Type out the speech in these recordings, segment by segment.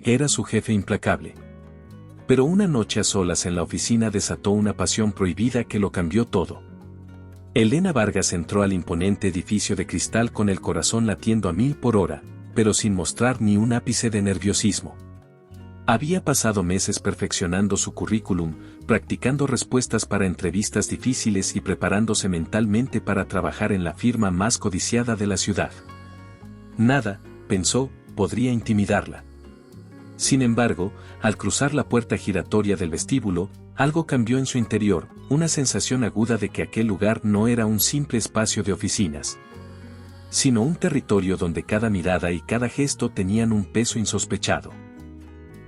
era su jefe implacable. Pero una noche a solas en la oficina desató una pasión prohibida que lo cambió todo. Elena Vargas entró al imponente edificio de cristal con el corazón latiendo a 1000 por hora, pero sin mostrar ni un ápice de nerviosismo. Había pasado meses perfeccionando su currículum, practicando respuestas para entrevistas difíciles y preparándose mentalmente para trabajar en la firma más codiciada de la ciudad. Nada, pensó, podría intimidarla. Sin embargo, al cruzar la puerta giratoria del vestíbulo, algo cambió en su interior, una sensación aguda de que aquel lugar no era un simple espacio de oficinas, sino un territorio donde cada mirada y cada gesto tenían un peso insospechado.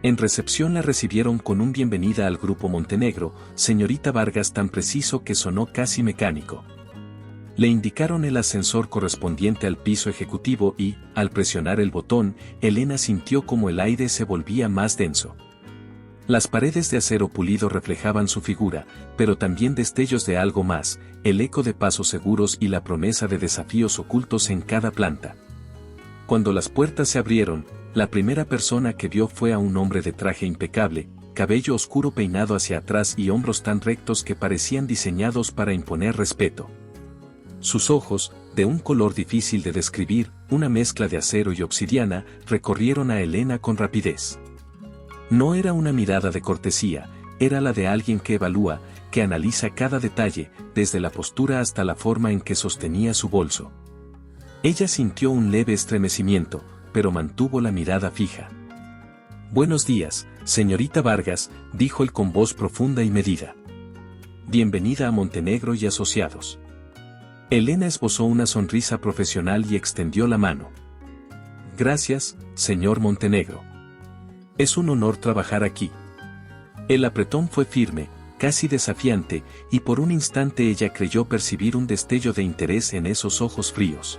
En recepción la recibieron con un bienvenida al Grupo Montenegro, señorita Vargas tan preciso que sonó casi mecánico. Le indicaron el ascensor correspondiente al piso ejecutivo y, al presionar el botón, Elena sintió como el aire se volvía más denso. Las paredes de acero pulido reflejaban su figura, pero también destellos de algo más, el eco de pasos seguros y la promesa de desafíos ocultos en cada planta. Cuando las puertas se abrieron, la primera persona que vio fue a un hombre de traje impecable, cabello oscuro peinado hacia atrás y hombros tan rectos que parecían diseñados para imponer respeto. Sus ojos, de un color difícil de describir, una mezcla de acero y obsidiana, recorrieron a Elena con rapidez. No era una mirada de cortesía, era la de alguien que evalúa, que analiza cada detalle, desde la postura hasta la forma en que sostenía su bolso. Ella sintió un leve estremecimiento, pero mantuvo la mirada fija. «Buenos días, señorita Vargas», dijo él con voz profunda y medida. «Bienvenida a Montenegro y Asociados». Elena esbozó una sonrisa profesional y extendió la mano. «Gracias, señor Montenegro. Es un honor trabajar aquí». El apretón fue firme, casi desafiante, y por un instante ella creyó percibir un destello de interés en esos ojos fríos.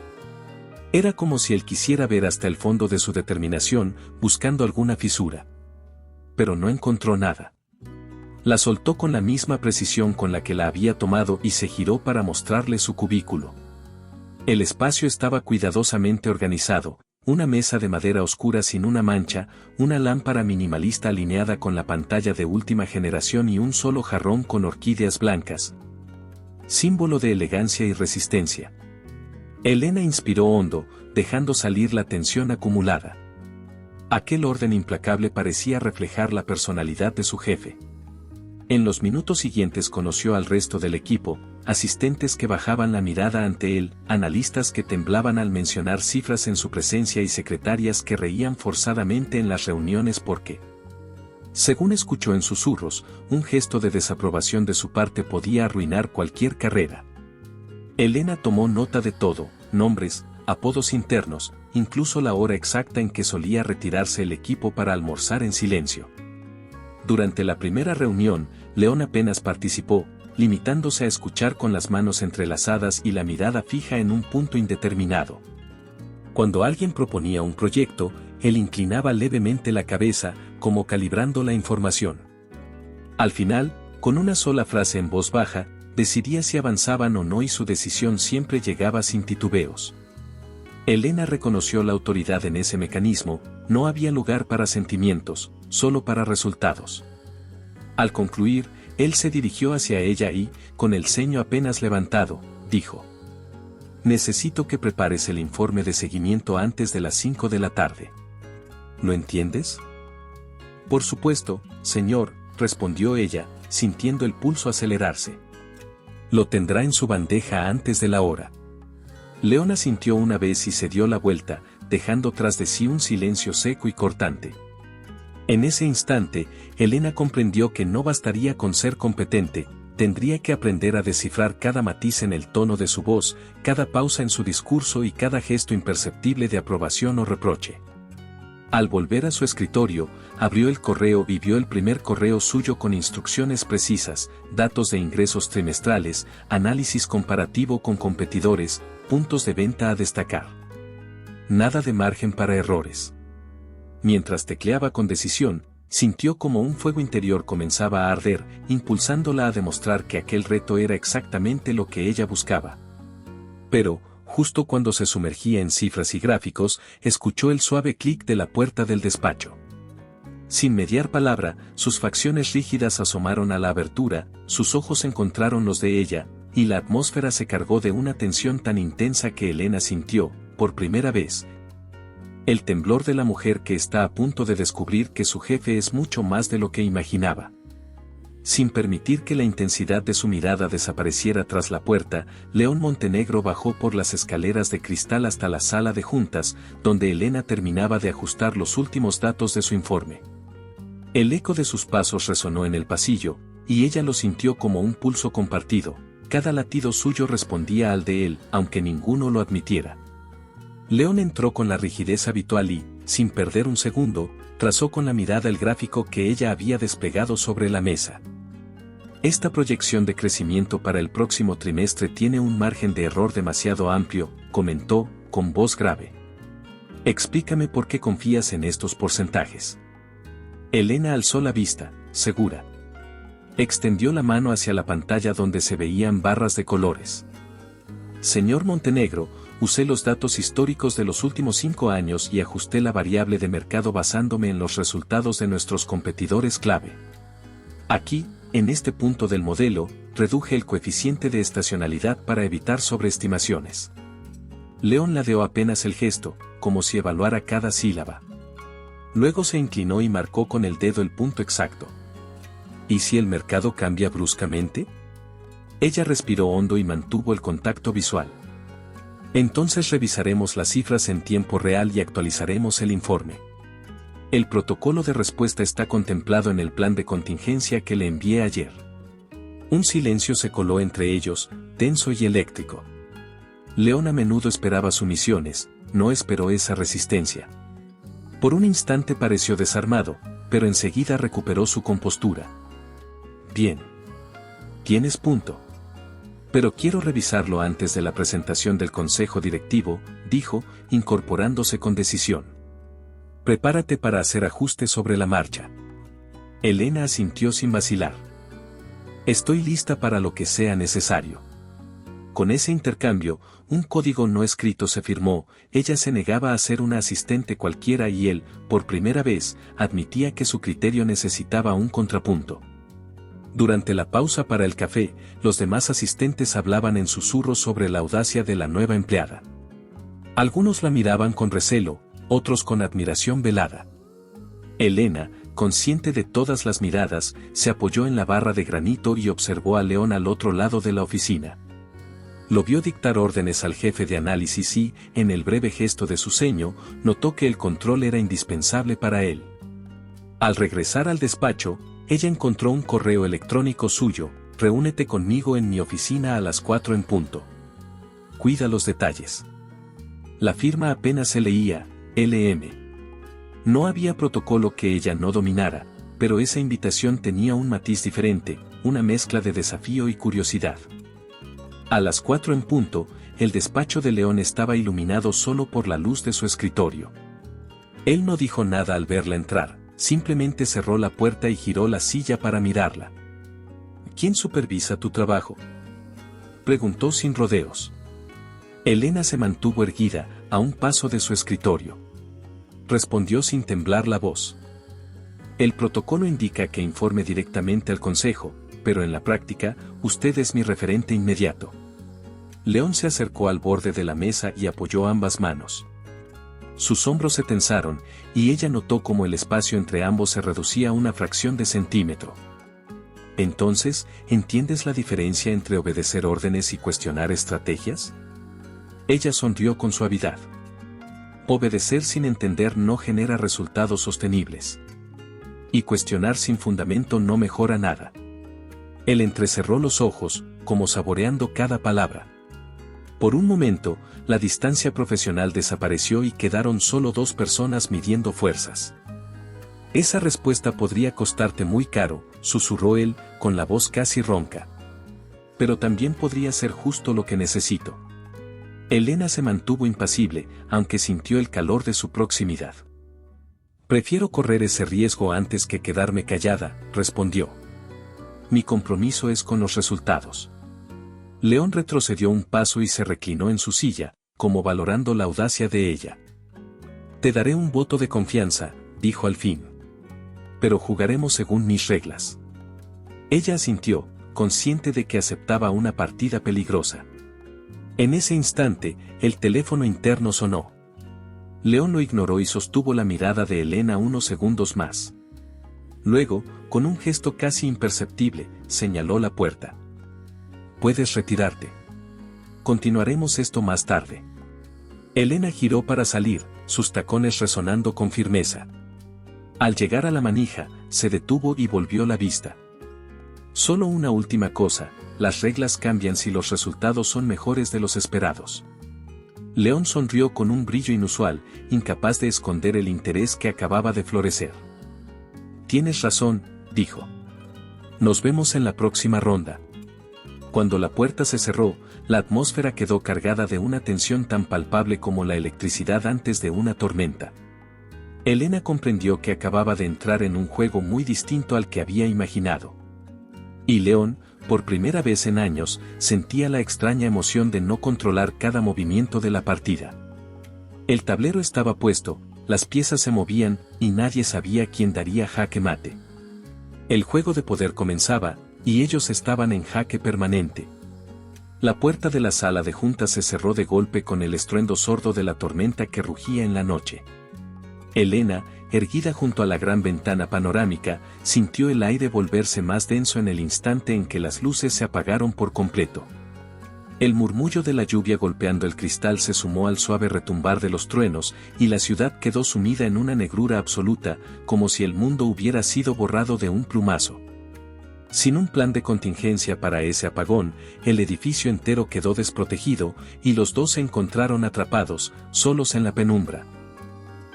Era como si él quisiera ver hasta el fondo de su determinación, buscando alguna fisura. Pero no encontró nada. La soltó con la misma precisión con la que la había tomado y se giró para mostrarle su cubículo. El espacio estaba cuidadosamente organizado, una mesa de madera oscura sin una mancha, una lámpara minimalista alineada con la pantalla de última generación y un solo jarrón con orquídeas blancas, símbolo de elegancia y resistencia. Elena inspiró hondo, dejando salir la tensión acumulada. Aquel orden implacable parecía reflejar la personalidad de su jefe. En los minutos siguientes conoció al resto del equipo, asistentes que bajaban la mirada ante él, analistas que temblaban al mencionar cifras en su presencia y secretarias que reían forzadamente en las reuniones porque, según escuchó en susurros, un gesto de desaprobación de su parte podía arruinar cualquier carrera. Elena tomó nota de todo, nombres, apodos internos, incluso la hora exacta en que solía retirarse el equipo para almorzar en silencio. Durante la primera reunión, León apenas participó, limitándose a escuchar con las manos entrelazadas y la mirada fija en un punto indeterminado. Cuando alguien proponía un proyecto, él inclinaba levemente la cabeza, como calibrando la información. Al final, con una sola frase en voz baja, decidía si avanzaban o no y su decisión siempre llegaba sin titubeos. Elena reconoció la autoridad en ese mecanismo, no había lugar para sentimientos, solo para resultados. Al concluir, él se dirigió hacia ella y, con el ceño apenas levantado, dijo: «Necesito que prepares el informe de seguimiento antes de las 5 de la tarde. ¿Lo entiendes?» «Por supuesto, señor», respondió ella, sintiendo el pulso acelerarse. «Lo tendrá en su bandeja antes de la hora». León asintió una vez y se dio la vuelta, dejando tras de sí un silencio seco y cortante. En ese instante, Elena comprendió que no bastaría con ser competente, tendría que aprender a descifrar cada matiz en el tono de su voz, cada pausa en su discurso y cada gesto imperceptible de aprobación o reproche. Al volver a su escritorio, abrió el correo y vio el primer correo suyo con instrucciones precisas, datos de ingresos trimestrales, análisis comparativo con competidores, puntos de venta a destacar. Nada de margen para errores. Mientras tecleaba con decisión, sintió como un fuego interior comenzaba a arder, impulsándola a demostrar que aquel reto era exactamente lo que ella buscaba. Pero, justo cuando se sumergía en cifras y gráficos, escuchó el suave clic de la puerta del despacho. Sin mediar palabra, sus facciones rígidas asomaron a la abertura, sus ojos encontraron los de ella, y la atmósfera se cargó de una tensión tan intensa que Elena sintió, por primera vez, el temblor de la mujer que está a punto de descubrir que su jefe es mucho más de lo que imaginaba. Sin permitir que la intensidad de su mirada desapareciera tras la puerta, León Montenegro bajó por las escaleras de cristal hasta la sala de juntas, donde Elena terminaba de ajustar los últimos datos de su informe. El eco de sus pasos resonó en el pasillo, y ella lo sintió como un pulso compartido. Cada latido suyo respondía al de él, aunque ninguno lo admitiera. León entró con la rigidez habitual y, sin perder un segundo, trazó con la mirada el gráfico que ella había desplegado sobre la mesa. Esta proyección de crecimiento para el próximo trimestre tiene un margen de error demasiado amplio, comentó, con voz grave. Explícame por qué confías en estos porcentajes. Elena alzó la vista, segura. Extendió la mano hacia la pantalla donde se veían barras de colores. Señor Montenegro, usé los datos históricos de los últimos 5 años y ajusté la variable de mercado basándome en los resultados de nuestros competidores clave. Aquí, en este punto del modelo, reduje el coeficiente de estacionalidad para evitar sobreestimaciones. León ladeó apenas el gesto, como si evaluara cada sílaba. Luego se inclinó y marcó con el dedo el punto exacto. ¿Y si el mercado cambia bruscamente? Ella respiró hondo y mantuvo el contacto visual. Entonces revisaremos las cifras en tiempo real y actualizaremos el informe. El protocolo de respuesta está contemplado en el plan de contingencia que le envié ayer. Un silencio se coló entre ellos, tenso y eléctrico. León a menudo esperaba sumisiones, no esperó esa resistencia. Por un instante pareció desarmado, pero enseguida recuperó su compostura. Bien. Tienes punto. Pero quiero revisarlo antes de la presentación del consejo directivo, dijo, incorporándose con decisión. Prepárate para hacer ajustes sobre la marcha. Elena asintió sin vacilar. Estoy lista para lo que sea necesario. Con ese intercambio, un código no escrito se firmó, ella se negaba a ser una asistente cualquiera y él, por primera vez, admitía que su criterio necesitaba un contrapunto. Durante la pausa para el café, los demás asistentes hablaban en susurros sobre la audacia de la nueva empleada. Algunos la miraban con recelo, otros con admiración velada. Elena, consciente de todas las miradas, se apoyó en la barra de granito y observó a León al otro lado de la oficina. Lo vio dictar órdenes al jefe de análisis y, en el breve gesto de su ceño, notó que el control era indispensable para él. Al regresar al despacho, ella encontró un correo electrónico suyo: reúnete conmigo en mi oficina a las 4 en punto. Cuida los detalles. La firma apenas se leía, LM. No había protocolo que ella no dominara, pero esa invitación tenía un matiz diferente, una mezcla de desafío y curiosidad. A las 4 en punto, el despacho de León estaba iluminado solo por la luz de su escritorio. Él no dijo nada al verla entrar, simplemente cerró la puerta y giró la silla para mirarla. ¿Quién supervisa tu trabajo?, preguntó sin rodeos. Elena se mantuvo erguida, a un paso de su escritorio. Respondió sin temblar la voz. El protocolo indica que informe directamente al consejo, pero en la práctica, usted es mi referente inmediato. León se acercó al borde de la mesa y apoyó ambas manos. Sus hombros se tensaron, y ella notó cómo el espacio entre ambos se reducía a una fracción de centímetro. Entonces, ¿entiendes la diferencia entre obedecer órdenes y cuestionar estrategias? Ella sonrió con suavidad. Obedecer sin entender no genera resultados sostenibles. Y cuestionar sin fundamento no mejora nada. Él entrecerró los ojos, como saboreando cada palabra. Por un momento, la distancia profesional desapareció y quedaron solo dos personas midiendo fuerzas. Esa respuesta podría costarte muy caro, susurró él, con la voz casi ronca. Pero también podría ser justo lo que necesito. Elena se mantuvo impasible, aunque sintió el calor de su proximidad. Prefiero correr ese riesgo antes que quedarme callada, respondió. Mi compromiso es con los resultados. León retrocedió un paso y se reclinó en su silla, como valorando la audacia de ella. Te daré un voto de confianza, dijo al fin. pero jugaremos según mis reglas. Ella asintió, consciente de que aceptaba una partida peligrosa. En ese instante, el teléfono interno sonó. León lo ignoró y sostuvo la mirada de Elena unos segundos más. Luego, con un gesto casi imperceptible, señaló la puerta. Puedes retirarte. Continuaremos esto más tarde. Elena giró para salir, sus tacones resonando con firmeza. Al llegar a la manija, se detuvo y volvió la vista. Solo una última cosa, las reglas cambian si los resultados son mejores de los esperados. León sonrió con un brillo inusual, incapaz de esconder el interés que acababa de florecer. Tienes razón, dijo. Nos vemos en la próxima ronda. Cuando la puerta se cerró, la atmósfera quedó cargada de una tensión tan palpable como la electricidad antes de una tormenta. Elena comprendió que acababa de entrar en un juego muy distinto al que había imaginado. Y León, por primera vez en años, sentía la extraña emoción de no controlar cada movimiento de la partida. El tablero estaba puesto, las piezas se movían, y nadie sabía quién daría jaque mate. El juego de poder comenzaba, y ellos estaban en jaque permanente. La puerta de la sala de juntas se cerró de golpe con el estruendo sordo de la tormenta que rugía en la noche. Elena, erguida junto a la gran ventana panorámica, sintió el aire volverse más denso en el instante en que las luces se apagaron por completo. El murmullo de la lluvia golpeando el cristal se sumó al suave retumbar de los truenos, y la ciudad quedó sumida en una negrura absoluta, como si el mundo hubiera sido borrado de un plumazo. Sin un plan de contingencia para ese apagón, el edificio entero quedó desprotegido, y los dos se encontraron atrapados, solos en la penumbra.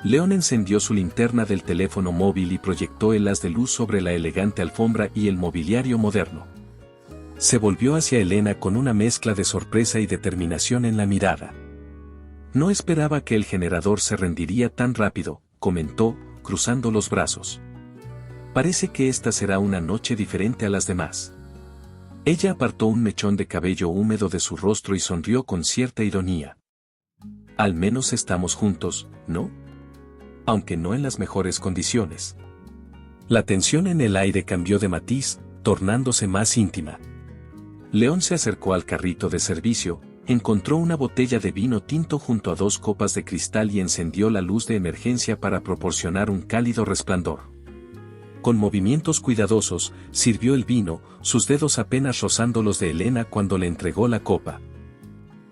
León encendió su linterna del teléfono móvil y proyectó el haz de luz sobre la elegante alfombra y el mobiliario moderno. Se volvió hacia Elena con una mezcla de sorpresa y determinación en la mirada. No esperaba que el generador se rendiría tan rápido, comentó, cruzando los brazos. Parece que esta será una noche diferente a las demás. Ella apartó un mechón de cabello húmedo de su rostro y sonrió con cierta ironía. Al menos estamos juntos, ¿no? Aunque no en las mejores condiciones. La tensión en el aire cambió de matiz, tornándose más íntima. León se acercó al carrito de servicio, encontró una botella de vino tinto junto a dos copas de cristal y encendió la luz de emergencia para proporcionar un cálido resplandor. Con movimientos cuidadosos, sirvió el vino, sus dedos apenas rozando los de Elena cuando le entregó la copa.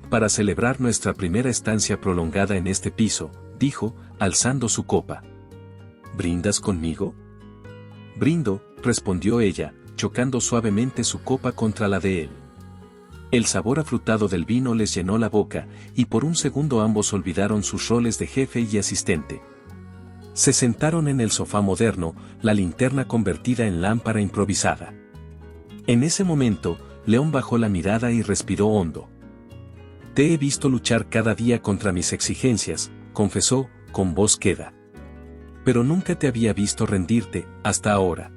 Para celebrar nuestra primera estancia prolongada en este piso, dijo, alzando su copa. ¿Brindas conmigo? Brindo, respondió ella, chocando suavemente su copa contra la de él. El sabor afrutado del vino les llenó la boca, y por un segundo ambos olvidaron sus roles de jefe y asistente. Se sentaron en el sofá moderno, la linterna convertida en lámpara improvisada. En ese momento, León bajó la mirada y respiró hondo. Te he visto luchar cada día contra mis exigencias, confesó, con voz queda. Pero nunca te había visto rendirte, hasta ahora.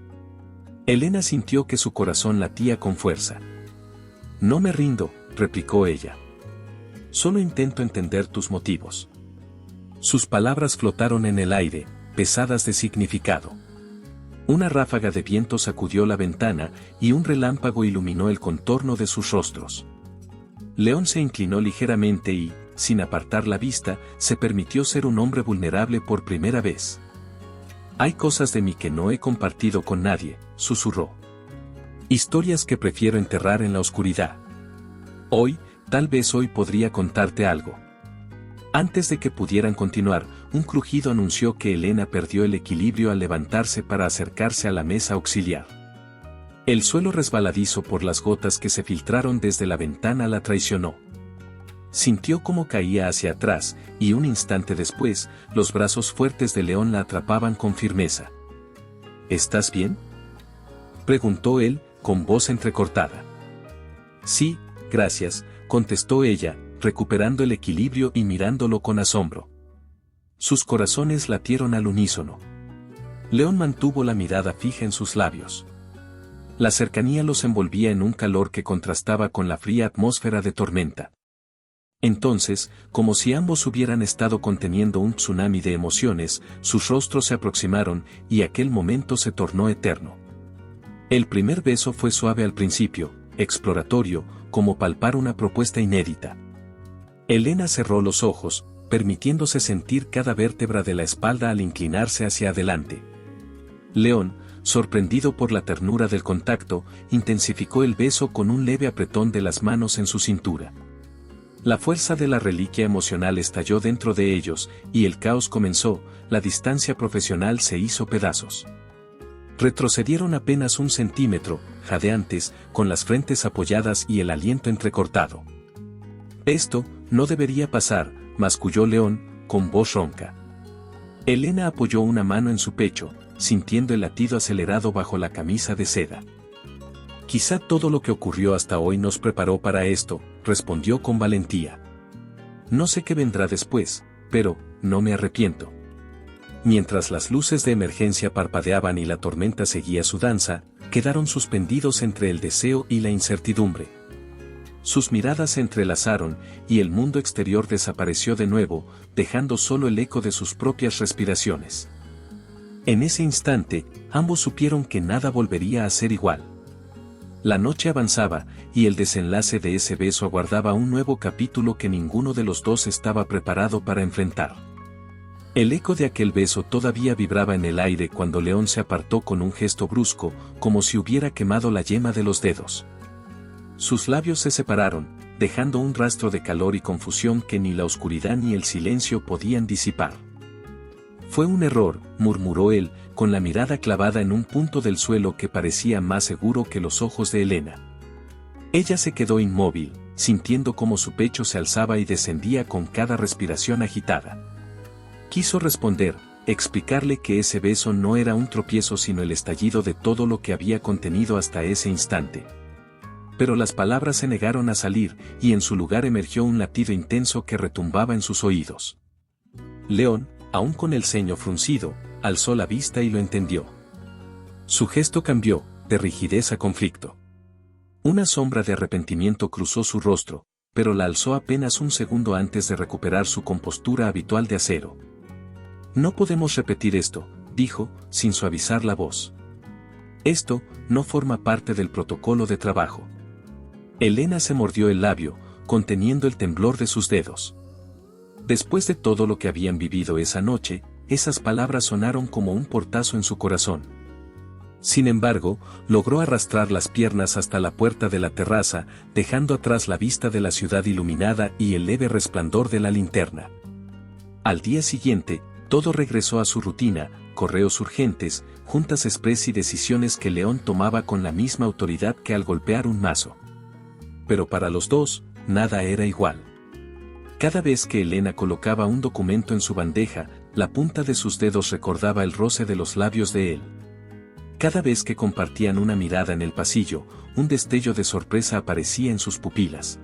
Elena sintió que su corazón latía con fuerza. No me rindo, replicó ella. Solo intento entender tus motivos. Sus palabras flotaron en el aire, pesadas de significado. Una ráfaga de viento sacudió la ventana, y un relámpago iluminó el contorno de sus rostros. León se inclinó ligeramente y, sin apartar la vista, se permitió ser un hombre vulnerable por primera vez. Hay cosas de mí que no he compartido con nadie, susurró. Historias que prefiero enterrar en la oscuridad. Hoy, tal vez hoy podría contarte algo. Antes de que pudieran continuar, un crujido anunció que Elena perdió el equilibrio al levantarse para acercarse a la mesa auxiliar. El suelo resbaladizo por las gotas que se filtraron desde la ventana la traicionó. Sintió cómo caía hacia atrás, y un instante después, los brazos fuertes de León la atrapaban con firmeza. ¿Estás bien?, preguntó él, con voz entrecortada. Sí, gracias, contestó ella, recuperando el equilibrio y mirándolo con asombro. Sus corazones latieron al unísono. León mantuvo la mirada fija en sus labios. La cercanía los envolvía en un calor que contrastaba con la fría atmósfera de tormenta. Entonces, como si ambos hubieran estado conteniendo un tsunami de emociones, sus rostros se aproximaron y aquel momento se tornó eterno. El primer beso fue suave al principio, exploratorio, como palpar una propuesta inédita. Elena cerró los ojos, permitiéndose sentir cada vértebra de la espalda al inclinarse hacia adelante. León, sorprendido por la ternura del contacto, intensificó el beso con un leve apretón de las manos en su cintura. La fuerza de la reliquia emocional estalló dentro de ellos, y el caos comenzó, la distancia profesional se hizo pedazos. Retrocedieron apenas 1 centímetro, jadeantes, con las frentes apoyadas y el aliento entrecortado. Esto no debería pasar, masculló León, con voz ronca. Elena apoyó una mano en su pecho, sintiendo el latido acelerado bajo la camisa de seda. Quizá todo lo que ocurrió hasta hoy nos preparó para esto, respondió con valentía. No sé qué vendrá después, pero no me arrepiento. Mientras las luces de emergencia parpadeaban y la tormenta seguía su danza, quedaron suspendidos entre el deseo y la incertidumbre. Sus miradas se entrelazaron, y el mundo exterior desapareció de nuevo, dejando solo el eco de sus propias respiraciones. En ese instante, ambos supieron que nada volvería a ser igual. La noche avanzaba, y el desenlace de ese beso aguardaba un nuevo capítulo que ninguno de los dos estaba preparado para enfrentar. El eco de aquel beso todavía vibraba en el aire cuando León se apartó con un gesto brusco, como si hubiera quemado la yema de los dedos. Sus labios se separaron, dejando un rastro de calor y confusión que ni la oscuridad ni el silencio podían disipar. Fue un error, murmuró él, con la mirada clavada en un punto del suelo que parecía más seguro que los ojos de Elena. Ella se quedó inmóvil, sintiendo cómo su pecho se alzaba y descendía con cada respiración agitada. Quiso responder, explicarle que ese beso no era un tropiezo sino el estallido de todo lo que había contenido hasta ese instante. Pero las palabras se negaron a salir, y en su lugar emergió un latido intenso que retumbaba en sus oídos. León, aún con el ceño fruncido, alzó la vista y lo entendió. Su gesto cambió, de rigidez a conflicto. Una sombra de arrepentimiento cruzó su rostro, pero la alzó apenas 1 segundo antes de recuperar su compostura habitual de acero. No podemos repetir esto, dijo, sin suavizar la voz. Esto no forma parte del protocolo de trabajo. Elena se mordió el labio, conteniendo el temblor de sus dedos. Después de todo lo que habían vivido esa noche, esas palabras sonaron como un portazo en su corazón. Sin embargo, logró arrastrar las piernas hasta la puerta de la terraza, dejando atrás la vista de la ciudad iluminada y el leve resplandor de la linterna. Al día siguiente, todo regresó a su rutina, correos urgentes, juntas express y decisiones que León tomaba con la misma autoridad que al golpear un mazo. Pero para los dos, nada era igual. Cada vez que Elena colocaba un documento en su bandeja, la punta de sus dedos recordaba el roce de los labios de él. Cada vez que compartían una mirada en el pasillo, un destello de sorpresa aparecía en sus pupilas.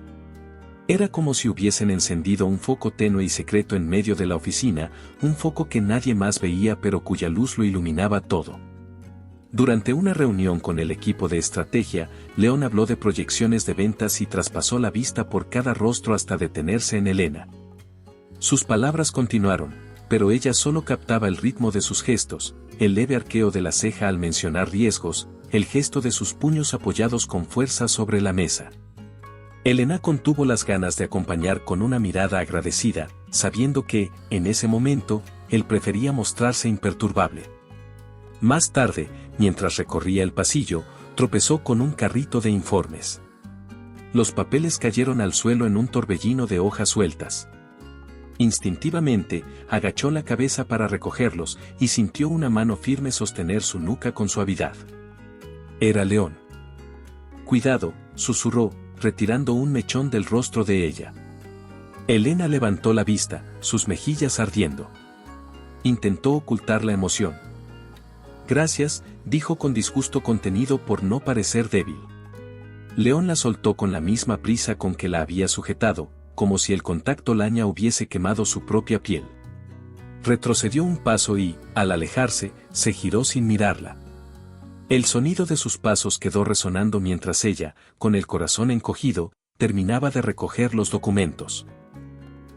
Era como si hubiesen encendido un foco tenue y secreto en medio de la oficina, un foco que nadie más veía pero cuya luz lo iluminaba todo. Durante una reunión con el equipo de estrategia, León habló de proyecciones de ventas y traspasó la vista por cada rostro hasta detenerse en Elena. Sus palabras continuaron, pero ella solo captaba el ritmo de sus gestos, el leve arqueo de la ceja al mencionar riesgos, el gesto de sus puños apoyados con fuerza sobre la mesa. Elena contuvo las ganas de acompañar con una mirada agradecida, sabiendo que, en ese momento, él prefería mostrarse imperturbable. Más tarde, mientras recorría el pasillo, tropezó con un carrito de informes. Los papeles cayeron al suelo en un torbellino de hojas sueltas. Instintivamente, agachó la cabeza para recogerlos y sintió una mano firme sostener su nuca con suavidad. Era León. «Cuidado», susurró, retirando un mechón del rostro de ella. Elena levantó la vista, sus mejillas ardiendo. Intentó ocultar la emoción. «Gracias», dijo con disgusto contenido por no parecer débil. León la soltó con la misma prisa con que la había sujetado, como si el contacto laña hubiese quemado su propia piel. Retrocedió un paso y, al alejarse, se giró sin mirarla. El sonido de sus pasos quedó resonando mientras ella, con el corazón encogido, terminaba de recoger los documentos.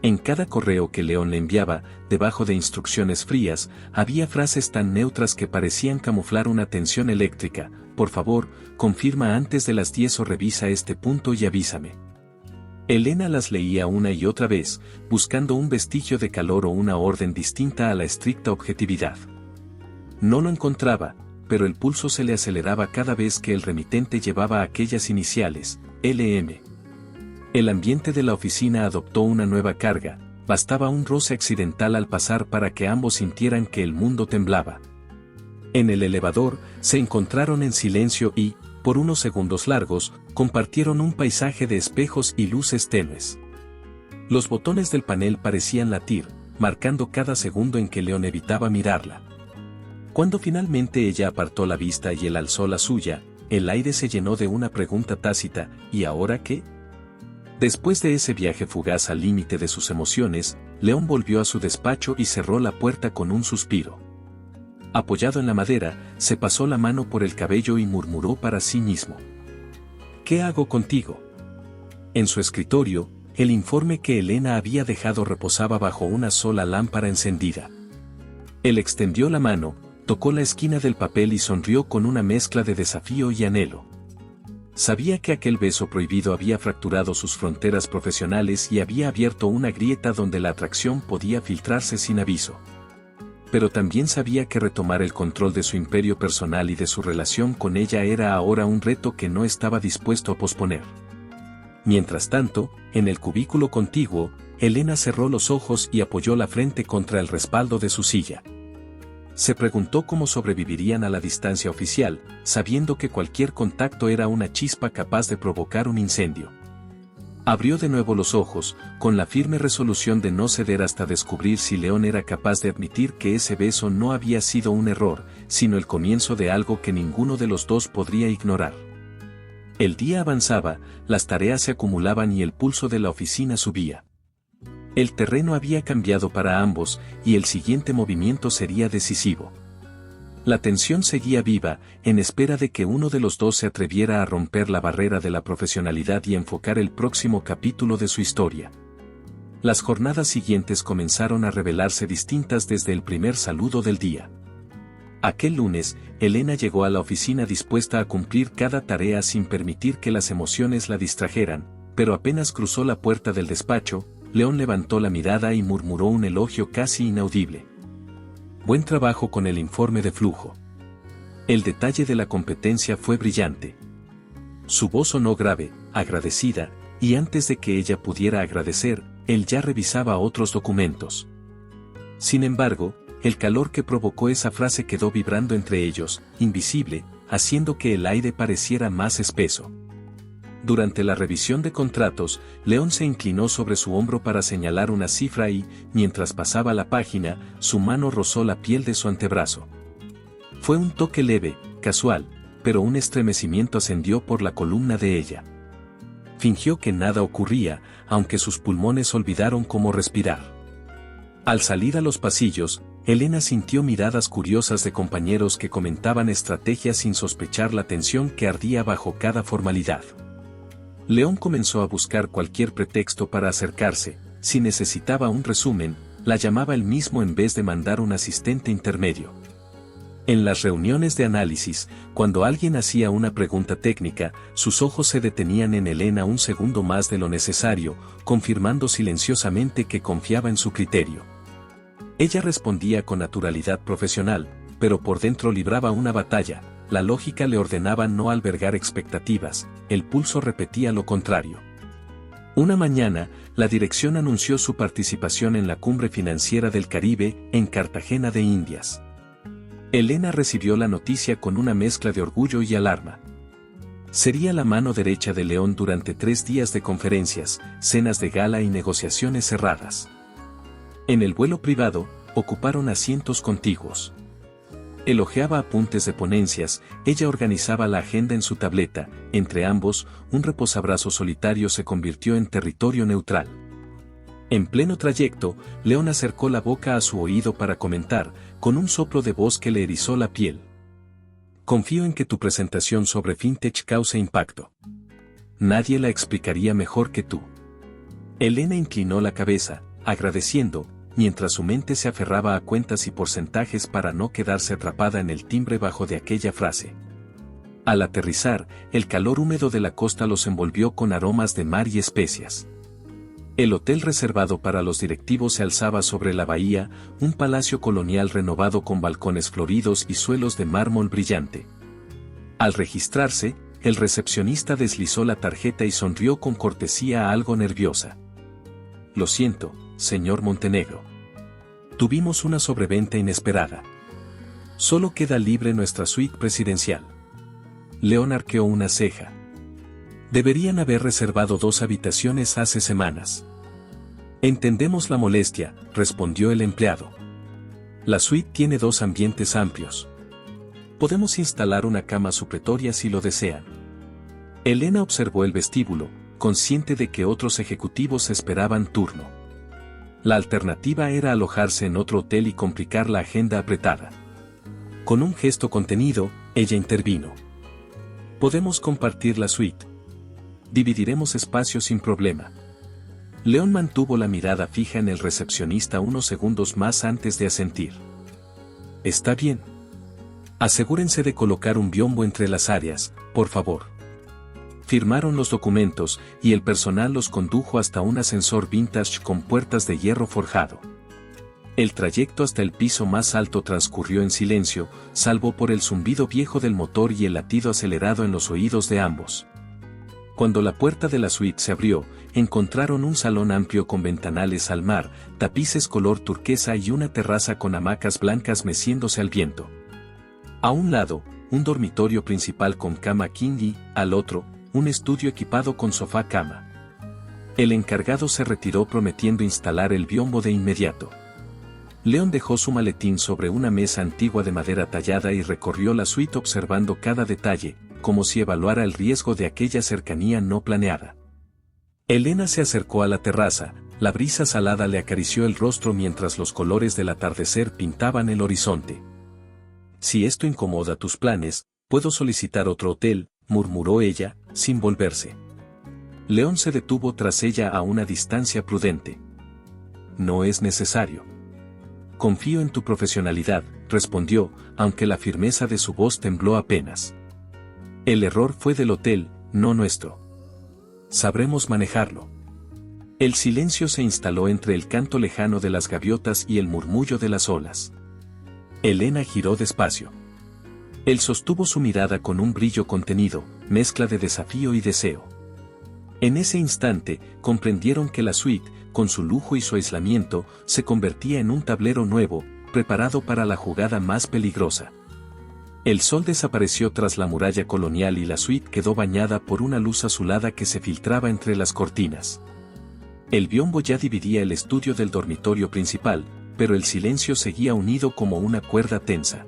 En cada correo que León le enviaba, debajo de instrucciones frías, había frases tan neutras que parecían camuflar una tensión eléctrica. Por favor, confirma antes de las 10 o revisa este punto y avísame. Elena las leía una y otra vez, buscando un vestigio de calor o una orden distinta a la estricta objetividad. No lo encontraba, pero el pulso se le aceleraba cada vez que el remitente llevaba aquellas iniciales, LM. El ambiente de la oficina adoptó una nueva carga, bastaba un roce accidental al pasar para que ambos sintieran que el mundo temblaba. En el elevador, se encontraron en silencio y, por unos segundos largos, compartieron un paisaje de espejos y luces tenues. Los botones del panel parecían latir, marcando cada segundo en que León evitaba mirarla. Cuando finalmente ella apartó la vista y él alzó la suya, el aire se llenó de una pregunta tácita: ¿y ahora qué? Después de ese viaje fugaz al límite de sus emociones, León volvió a su despacho y cerró la puerta con un suspiro. Apoyado en la madera, se pasó la mano por el cabello y murmuró para sí mismo: ¿qué hago contigo? En su escritorio, el informe que Elena había dejado reposaba bajo una sola lámpara encendida. Él extendió la mano, tocó la esquina del papel y sonrió con una mezcla de desafío y anhelo. Sabía que aquel beso prohibido había fracturado sus fronteras profesionales y había abierto una grieta donde la atracción podía filtrarse sin aviso. Pero también sabía que retomar el control de su imperio personal y de su relación con ella era ahora un reto que no estaba dispuesto a posponer. Mientras tanto, en el cubículo contiguo, Elena cerró los ojos y apoyó la frente contra el respaldo de su silla. Se preguntó cómo sobrevivirían a la distancia oficial, sabiendo que cualquier contacto era una chispa capaz de provocar un incendio. Abrió de nuevo los ojos, con la firme resolución de no ceder hasta descubrir si León era capaz de admitir que ese beso no había sido un error, sino el comienzo de algo que ninguno de los dos podría ignorar. El día avanzaba, las tareas se acumulaban y el pulso de la oficina subía. El terreno había cambiado para ambos, y el siguiente movimiento sería decisivo. La tensión seguía viva, en espera de que uno de los dos se atreviera a romper la barrera de la profesionalidad y enfocar el próximo capítulo de su historia. Las jornadas siguientes comenzaron a revelarse distintas desde el primer saludo del día. Aquel lunes, Elena llegó a la oficina dispuesta a cumplir cada tarea sin permitir que las emociones la distrajeran, pero apenas cruzó la puerta del despacho, León levantó la mirada y murmuró un elogio casi inaudible. Buen trabajo con el informe de flujo. El detalle de la competencia fue brillante. Su voz sonó grave, agradecida, y antes de que ella pudiera agradecer, él ya revisaba otros documentos. Sin embargo, el calor que provocó esa frase quedó vibrando entre ellos, invisible, haciendo que el aire pareciera más espeso. Durante la revisión de contratos, León se inclinó sobre su hombro para señalar una cifra y, mientras pasaba la página, su mano rozó la piel de su antebrazo. Fue un toque leve, casual, pero un estremecimiento ascendió por la columna de ella. Fingió que nada ocurría, aunque sus pulmones olvidaron cómo respirar. Al salir a los pasillos, Elena sintió miradas curiosas de compañeros que comentaban estrategias sin sospechar la tensión que ardía bajo cada formalidad. León comenzó a buscar cualquier pretexto para acercarse. Si necesitaba un resumen, la llamaba él mismo en vez de mandar un asistente intermedio. En las reuniones de análisis, cuando alguien hacía una pregunta técnica, sus ojos se detenían en Elena un segundo más de lo necesario, confirmando silenciosamente que confiaba en su criterio. Ella respondía con naturalidad profesional, pero por dentro libraba una batalla. La lógica le ordenaba no albergar expectativas, el pulso repetía lo contrario. Una mañana, la dirección anunció su participación en la Cumbre Financiera del Caribe, en Cartagena de Indias. Elena recibió la noticia con una mezcla de orgullo y alarma. Sería la mano derecha de León durante 3 días de conferencias, cenas de gala y negociaciones cerradas. En el vuelo privado, ocuparon asientos contiguos. Él hojeaba apuntes de ponencias, ella organizaba la agenda en su tableta. Entre ambos, un reposabrazo solitario se convirtió en territorio neutral. En pleno trayecto, León acercó la boca a su oído para comentar, con un soplo de voz que le erizó la piel. Confío en que tu presentación sobre FinTech cause impacto. Nadie la explicaría mejor que tú. Elena inclinó la cabeza, agradeciendo, mientras su mente se aferraba a cuentas y porcentajes para no quedarse atrapada en el timbre bajo de aquella frase. Al aterrizar, el calor húmedo de la costa los envolvió con aromas de mar y especias. El hotel reservado para los directivos se alzaba sobre la bahía, un palacio colonial renovado con balcones floridos y suelos de mármol brillante. Al registrarse, el recepcionista deslizó la tarjeta y sonrió con cortesía algo nerviosa. Lo siento, señor Montenegro. Tuvimos una sobreventa inesperada. Solo queda libre nuestra suite presidencial. León arqueó una ceja. Deberían haber reservado 2 habitaciones hace semanas. Entendemos la molestia, respondió el empleado. La suite tiene 2 ambientes amplios. Podemos instalar una cama supletoria si lo desean. Elena observó el vestíbulo, consciente de que otros ejecutivos esperaban turno. La alternativa era alojarse en otro hotel y complicar la agenda apretada. Con un gesto contenido, ella intervino. Podemos compartir la suite. Dividiremos espacio sin problema. León mantuvo la mirada fija en el recepcionista unos segundos más antes de asentir. Está bien. Asegúrense de colocar un biombo entre las áreas, por favor. Firmaron los documentos, y el personal los condujo hasta un ascensor vintage con puertas de hierro forjado. El trayecto hasta el piso más alto transcurrió en silencio, salvo por el zumbido viejo del motor y el latido acelerado en los oídos de ambos. Cuando la puerta de la suite se abrió, encontraron un salón amplio con ventanales al mar, tapices color turquesa y una terraza con hamacas blancas meciéndose al viento. A un lado, un dormitorio principal con cama king y, al otro, un estudio equipado con sofá-cama. El encargado se retiró prometiendo instalar el biombo de inmediato. León dejó su maletín sobre una mesa antigua de madera tallada y recorrió la suite observando cada detalle, como si evaluara el riesgo de aquella cercanía no planeada. Elena se acercó a la terraza, la brisa salada le acarició el rostro mientras los colores del atardecer pintaban el horizonte. Si esto incomoda tus planes, puedo solicitar otro hotel, murmuró ella, sin volverse. León se detuvo tras ella a una distancia prudente. No es necesario. Confío en tu profesionalidad, respondió, aunque la firmeza de su voz tembló apenas. El error fue del hotel, no nuestro. Sabremos manejarlo. El silencio se instaló entre el canto lejano de las gaviotas y el murmullo de las olas. Elena giró despacio. Él sostuvo su mirada con un brillo contenido, mezcla de desafío y deseo. En ese instante, comprendieron que la suite, con su lujo y su aislamiento, se convertía en un tablero nuevo, preparado para la jugada más peligrosa. El sol desapareció tras la muralla colonial y la suite quedó bañada por una luz azulada que se filtraba entre las cortinas. El biombo ya dividía el estudio del dormitorio principal, pero el silencio seguía unido como una cuerda tensa.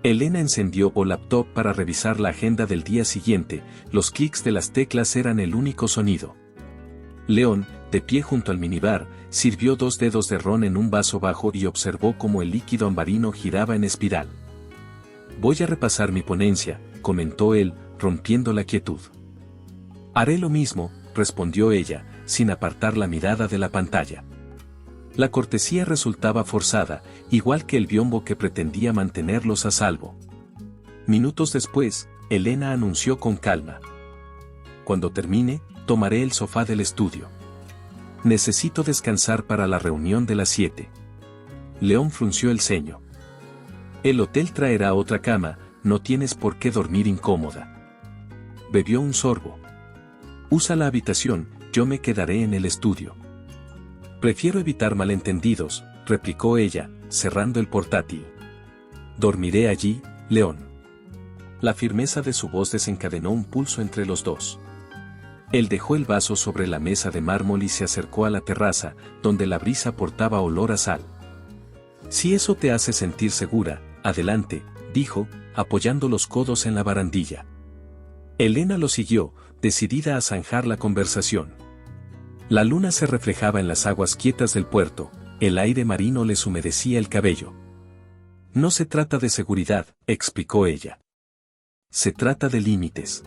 Elena encendió el laptop para revisar la agenda del día siguiente, los clics de las teclas eran el único sonido. León, de pie junto al minibar, sirvió 2 dedos de ron en un vaso bajo y observó cómo el líquido ambarino giraba en espiral. Voy a repasar mi ponencia, comentó él, rompiendo la quietud. Haré lo mismo, respondió ella, sin apartar la mirada de la pantalla. La cortesía resultaba forzada, igual que el biombo que pretendía mantenerlos a salvo. Minutos después, Elena anunció con calma. Cuando termine, tomaré el sofá del estudio. Necesito descansar para la reunión de las 7. León frunció el ceño. El hotel traerá otra cama, no tienes por qué dormir incómoda. Bebió un sorbo. Usa la habitación, yo me quedaré en el estudio. Prefiero evitar malentendidos, replicó ella, cerrando el portátil. Dormiré allí, León. La firmeza de su voz desencadenó un pulso entre los dos. Él dejó el vaso sobre la mesa de mármol y se acercó a la terraza, donde la brisa portaba olor a sal. Si eso te hace sentir segura, adelante, dijo, apoyando los codos en la barandilla. Elena lo siguió, decidida a zanjar la conversación. La luna se reflejaba en las aguas quietas del puerto, el aire marino les humedecía el cabello. No se trata de seguridad, explicó ella. Se trata de límites.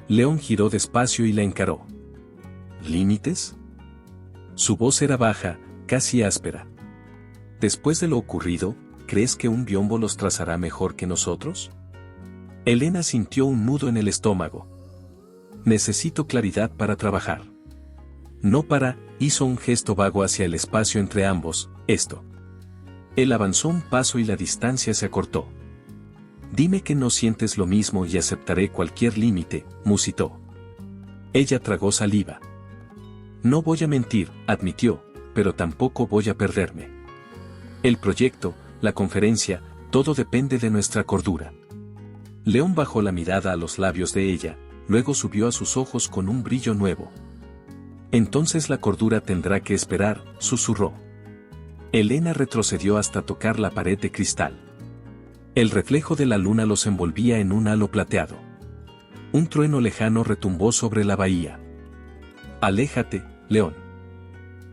León giró despacio y la encaró. ¿Límites? Su voz era baja, casi áspera. Después de lo ocurrido, ¿crees que un biombo los trazará mejor que nosotros? Elena sintió un nudo en el estómago. Necesito claridad para trabajar. No para, hizo un gesto vago hacia el espacio entre ambos, esto. Él avanzó un paso y la distancia se acortó. Dime que no sientes lo mismo y aceptaré cualquier límite, musitó. Ella tragó saliva. No voy a mentir, admitió, pero tampoco voy a perderme. El proyecto, la conferencia, todo depende de nuestra cordura. León bajó la mirada a los labios de ella, luego subió a sus ojos con un brillo nuevo. Entonces la cordura tendrá que esperar, susurró. Elena retrocedió hasta tocar la pared de cristal. El reflejo de la luna los envolvía en un halo plateado. Un trueno lejano retumbó sobre la bahía. Aléjate, León.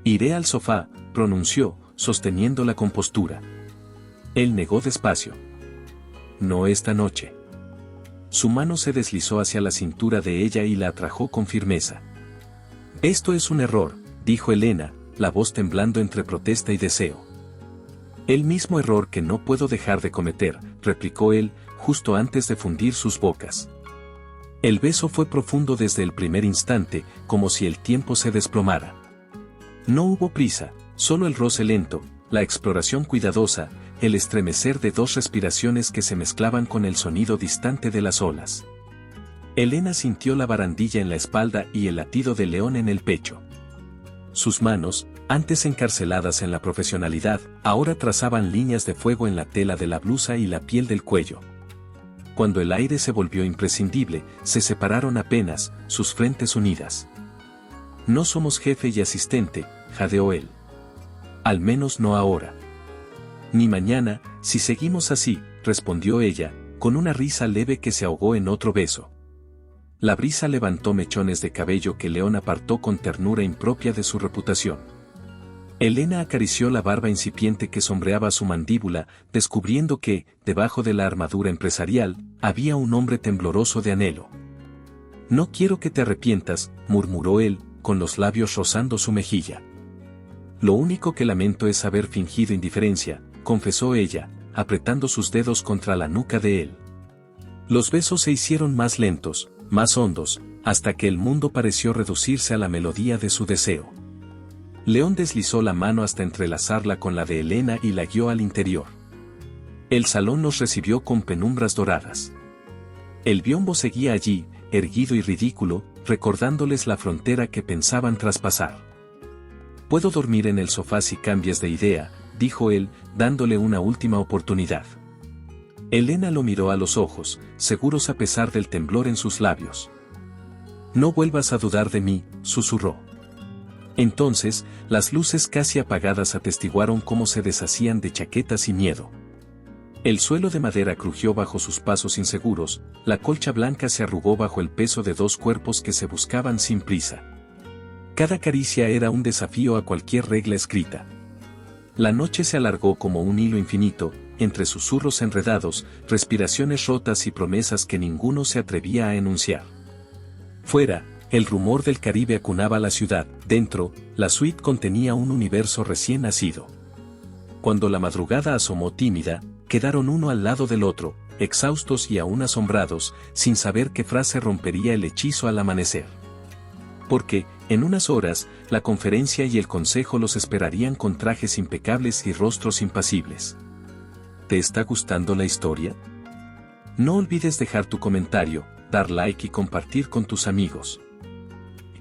Iré al sofá, pronunció, sosteniendo la compostura. Él negó despacio. No esta noche. Su mano se deslizó hacia la cintura de ella y la atrajo con firmeza. Esto es un error, dijo Elena, la voz temblando entre protesta y deseo. El mismo error que no puedo dejar de cometer, replicó él, justo antes de fundir sus bocas. El beso fue profundo desde el primer instante, como si el tiempo se desplomara. No hubo prisa, solo el roce lento, la exploración cuidadosa, el estremecer de dos respiraciones que se mezclaban con el sonido distante de las olas. Elena sintió la barandilla en la espalda y el latido de León en el pecho. Sus manos, antes encarceladas en la profesionalidad, ahora trazaban líneas de fuego en la tela de la blusa y la piel del cuello. Cuando el aire se volvió imprescindible, se separaron apenas, sus frentes unidas. No somos jefe y asistente, jadeó él. Al menos no ahora. Ni mañana, si seguimos así, respondió ella, con una risa leve que se ahogó en otro beso. La brisa levantó mechones de cabello que León apartó con ternura impropia de su reputación. Elena acarició la barba incipiente que sombreaba su mandíbula, descubriendo que, debajo de la armadura empresarial, había un hombre tembloroso de anhelo. No quiero que te arrepientas, murmuró él, con los labios rozando su mejilla. Lo único que lamento es haber fingido indiferencia, confesó ella, apretando sus dedos contra la nuca de él. Los besos se hicieron más lentos, más hondos, hasta que el mundo pareció reducirse a la melodía de su deseo. León deslizó la mano hasta entrelazarla con la de Elena y la guió al interior. El salón los recibió con penumbras doradas. El biombo seguía allí, erguido y ridículo, recordándoles la frontera que pensaban traspasar. Puedo dormir en el sofá si cambias de idea, dijo él, dándole una última oportunidad. Elena lo miró a los ojos, seguros a pesar del temblor en sus labios. No vuelvas a dudar de mí, susurró. Entonces, las luces casi apagadas atestiguaron cómo se deshacían de chaquetas y miedo. El suelo de madera crujió bajo sus pasos inseguros, la colcha blanca se arrugó bajo el peso de dos cuerpos que se buscaban sin prisa. Cada caricia era un desafío a cualquier regla escrita. La noche se alargó como un hilo infinito, entre susurros enredados, respiraciones rotas y promesas que ninguno se atrevía a enunciar. Fuera, el rumor del Caribe acunaba la ciudad, dentro, la suite contenía un universo recién nacido. Cuando la madrugada asomó tímida, quedaron uno al lado del otro, exhaustos y aún asombrados, sin saber qué frase rompería el hechizo al amanecer. Porque, en unas horas, la conferencia y el consejo los esperarían con trajes impecables y rostros impasibles. ¿Te está gustando la historia? No olvides dejar tu comentario, dar like y compartir con tus amigos.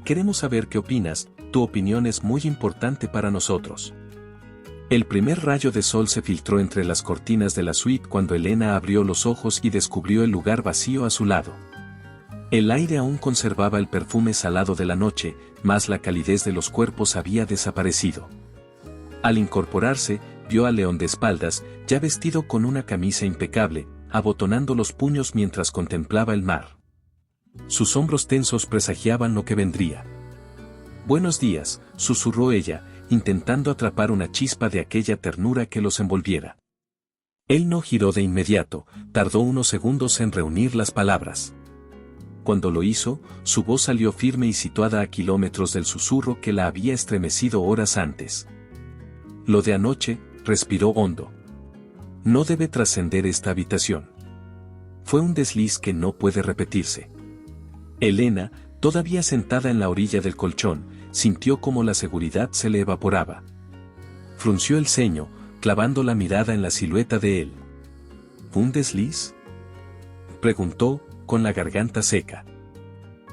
Queremos saber qué opinas, tu opinión es muy importante para nosotros. El primer rayo de sol se filtró entre las cortinas de la suite cuando Elena abrió los ojos y descubrió el lugar vacío a su lado. El aire aún conservaba el perfume salado de la noche, mas la calidez de los cuerpos había desaparecido. Al incorporarse, vio a León de espaldas, ya vestido con una camisa impecable, abotonando los puños mientras contemplaba el mar. Sus hombros tensos presagiaban lo que vendría. «Buenos días», susurró ella, intentando atrapar una chispa de aquella ternura que los envolviera. Él no giró de inmediato, tardó unos segundos en reunir las palabras. Cuando lo hizo, su voz salió firme y situada a kilómetros del susurro que la había estremecido horas antes. Lo de anoche, respiró hondo. No debe trascender esta habitación. Fue un desliz que no puede repetirse. Elena, todavía sentada en la orilla del colchón, sintió como la seguridad se le evaporaba. Frunció el ceño, clavando la mirada en la silueta de él. ¿Un desliz?, preguntó, con la garganta seca.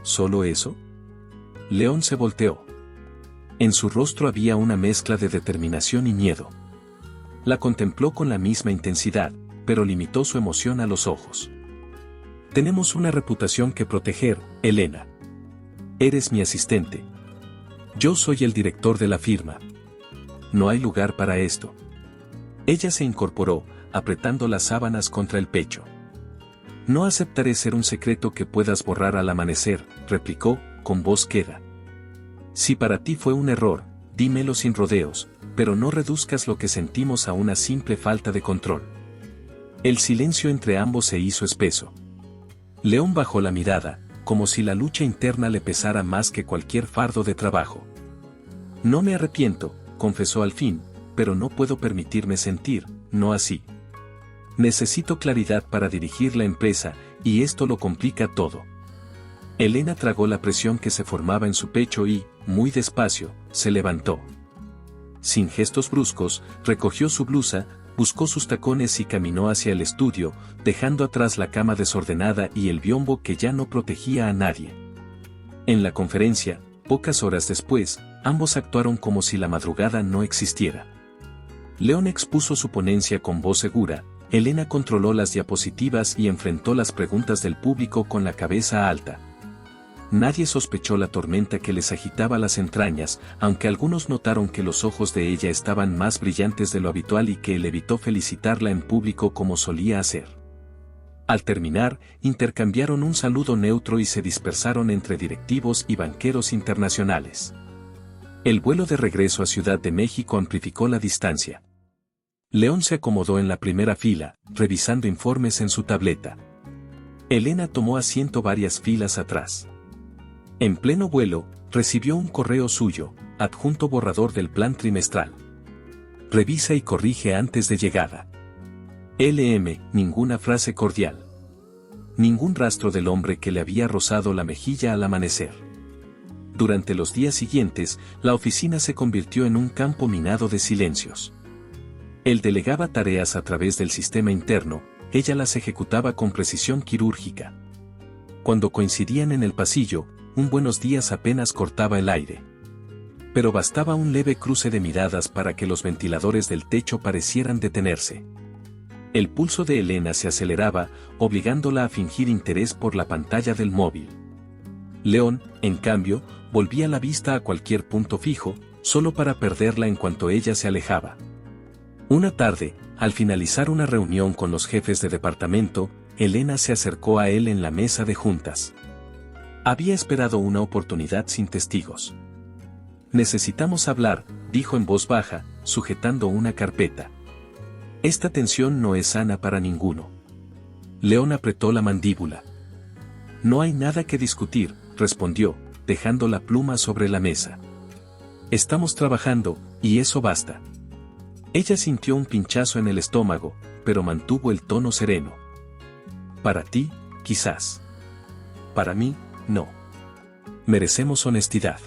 ¿Solo eso? León se volteó. En su rostro había una mezcla de determinación y miedo. La contempló con la misma intensidad, pero limitó su emoción a los ojos. Tenemos una reputación que proteger, Elena. Eres mi asistente. Yo soy el director de la firma. No hay lugar para esto. Ella se incorporó, apretando las sábanas contra el pecho. No aceptaré ser un secreto que puedas borrar al amanecer, replicó, con voz queda. Si para ti fue un error, dímelo sin rodeos, pero no reduzcas lo que sentimos a una simple falta de control. El silencio entre ambos se hizo espeso. León bajó la mirada, como si la lucha interna le pesara más que cualquier fardo de trabajo. No me arrepiento, confesó al fin, pero no puedo permitirme sentir, no así. Necesito claridad para dirigir la empresa, y esto lo complica todo. Elena tragó la presión que se formaba en su pecho y, muy despacio, se levantó. Sin gestos bruscos, recogió su blusa, buscó sus tacones y caminó hacia el estudio, dejando atrás la cama desordenada y el biombo que ya no protegía a nadie. En la conferencia, pocas horas después, ambos actuaron como si la madrugada no existiera. León expuso su ponencia con voz segura. Elena controló las diapositivas y enfrentó las preguntas del público con la cabeza alta. Nadie sospechó la tormenta que les agitaba las entrañas, aunque algunos notaron que los ojos de ella estaban más brillantes de lo habitual y que él evitó felicitarla en público como solía hacer. Al terminar, intercambiaron un saludo neutro y se dispersaron entre directivos y banqueros internacionales. El vuelo de regreso a Ciudad de México amplificó la distancia. León se acomodó en la primera fila, revisando informes en su tableta. Elena tomó asiento varias filas atrás. En pleno vuelo, recibió un correo suyo, adjunto borrador del plan trimestral. Revisa y corrige antes de llegada. LM, ninguna frase cordial. Ningún rastro del hombre que le había rozado la mejilla al amanecer. Durante los días siguientes, la oficina se convirtió en un campo minado de silencios. Él delegaba tareas a través del sistema interno, ella las ejecutaba con precisión quirúrgica. Cuando coincidían en el pasillo, un buenos días apenas cortaba el aire. Pero bastaba un leve cruce de miradas para que los ventiladores del techo parecieran detenerse. El pulso de Elena se aceleraba, obligándola a fingir interés por la pantalla del móvil. León, en cambio, volvía la vista a cualquier punto fijo, solo para perderla en cuanto ella se alejaba. Una tarde, al finalizar una reunión con los jefes de departamento, Elena se acercó a él en la mesa de juntas. Había esperado una oportunidad sin testigos. Necesitamos hablar, dijo en voz baja, sujetando una carpeta. Esta tensión no es sana para ninguno. León apretó la mandíbula. No hay nada que discutir, respondió, dejando la pluma sobre la mesa. Estamos trabajando, y eso basta. Ella sintió un pinchazo en el estómago, pero mantuvo el tono sereno. Para ti, quizás. Para mí, no. Merecemos honestidad.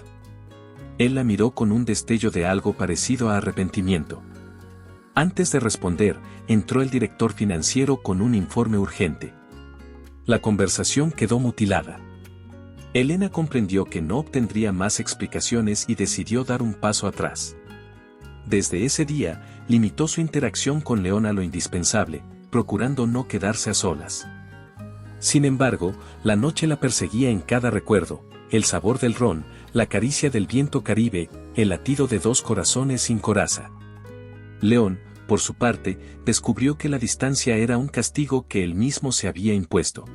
Él la miró con un destello de algo parecido a arrepentimiento. Antes de responder, entró el director financiero con un informe urgente. La conversación quedó mutilada. Elena comprendió que no obtendría más explicaciones y decidió dar un paso atrás. Desde ese día, limitó su interacción con León a lo indispensable, procurando no quedarse a solas. Sin embargo, la noche la perseguía en cada recuerdo, el sabor del ron, la caricia del viento caribe, el latido de dos corazones sin coraza. León, por su parte, descubrió que la distancia era un castigo que él mismo se había impuesto.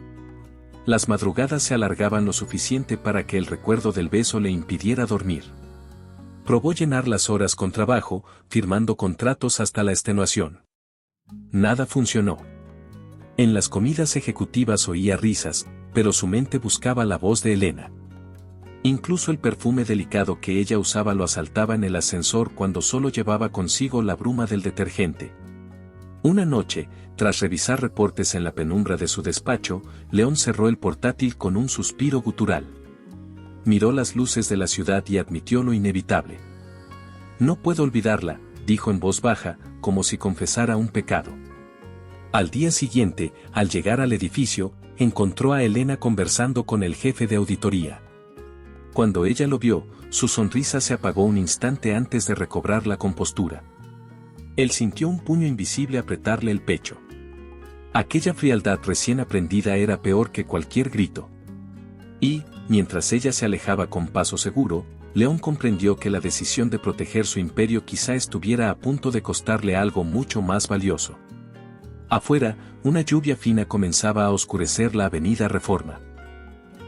Las madrugadas se alargaban lo suficiente para que el recuerdo del beso le impidiera dormir. Probó llenar las horas con trabajo, firmando contratos hasta la extenuación. Nada funcionó. En las comidas ejecutivas oía risas, pero su mente buscaba la voz de Elena. Incluso el perfume delicado que ella usaba lo asaltaba en el ascensor cuando solo llevaba consigo la bruma del detergente. Una noche, tras revisar reportes en la penumbra de su despacho, León cerró el portátil con un suspiro gutural. Miró las luces de la ciudad y admitió lo inevitable. No puedo olvidarla, dijo en voz baja, como si confesara un pecado. Al día siguiente, al llegar al edificio, encontró a Elena conversando con el jefe de auditoría. Cuando ella lo vio, su sonrisa se apagó un instante antes de recobrar la compostura. Él sintió un puño invisible apretarle el pecho. Aquella frialdad recién aprendida era peor que cualquier grito. Y, mientras ella se alejaba con paso seguro, León comprendió que la decisión de proteger su imperio quizá estuviera a punto de costarle algo mucho más valioso. Afuera, una lluvia fina comenzaba a oscurecer la avenida Reforma.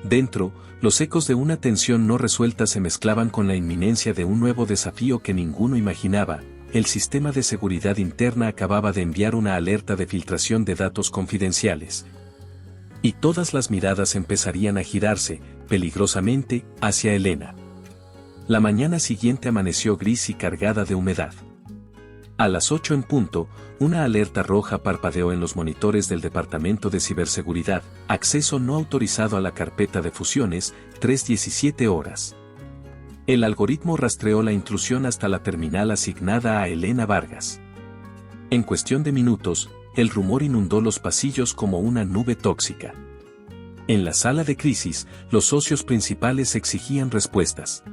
Dentro, los ecos de una tensión no resuelta se mezclaban con la inminencia de un nuevo desafío que ninguno imaginaba. El sistema de seguridad interna acababa de enviar una alerta de filtración de datos confidenciales. Y todas las miradas empezarían a girarse, peligrosamente, hacia Elena. La mañana siguiente amaneció gris y cargada de humedad. A las 8 en punto, una alerta roja parpadeó en los monitores del Departamento de Ciberseguridad, acceso no autorizado a la carpeta de fusiones, 3:17 horas. El algoritmo rastreó la intrusión hasta la terminal asignada a Elena Vargas. En cuestión de minutos, el rumor inundó los pasillos como una nube tóxica. En la sala de crisis, los socios principales exigían respuestas.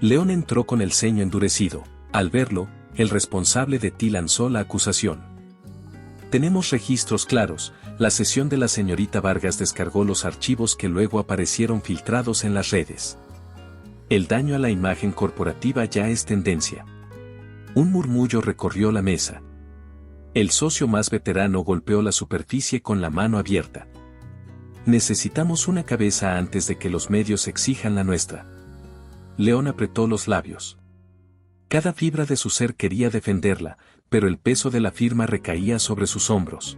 León entró con el ceño endurecido. Al verlo, el responsable de ti lanzó la acusación. Tenemos registros claros, la sesión de la señorita Vargas descargó los archivos que luego aparecieron filtrados en las redes. El daño a la imagen corporativa ya es tendencia. Un murmullo recorrió la mesa. El socio más veterano golpeó la superficie con la mano abierta. Necesitamos una cabeza antes de que los medios exijan la nuestra. León apretó los labios. Cada fibra de su ser quería defenderla, pero el peso de la firma recaía sobre sus hombros.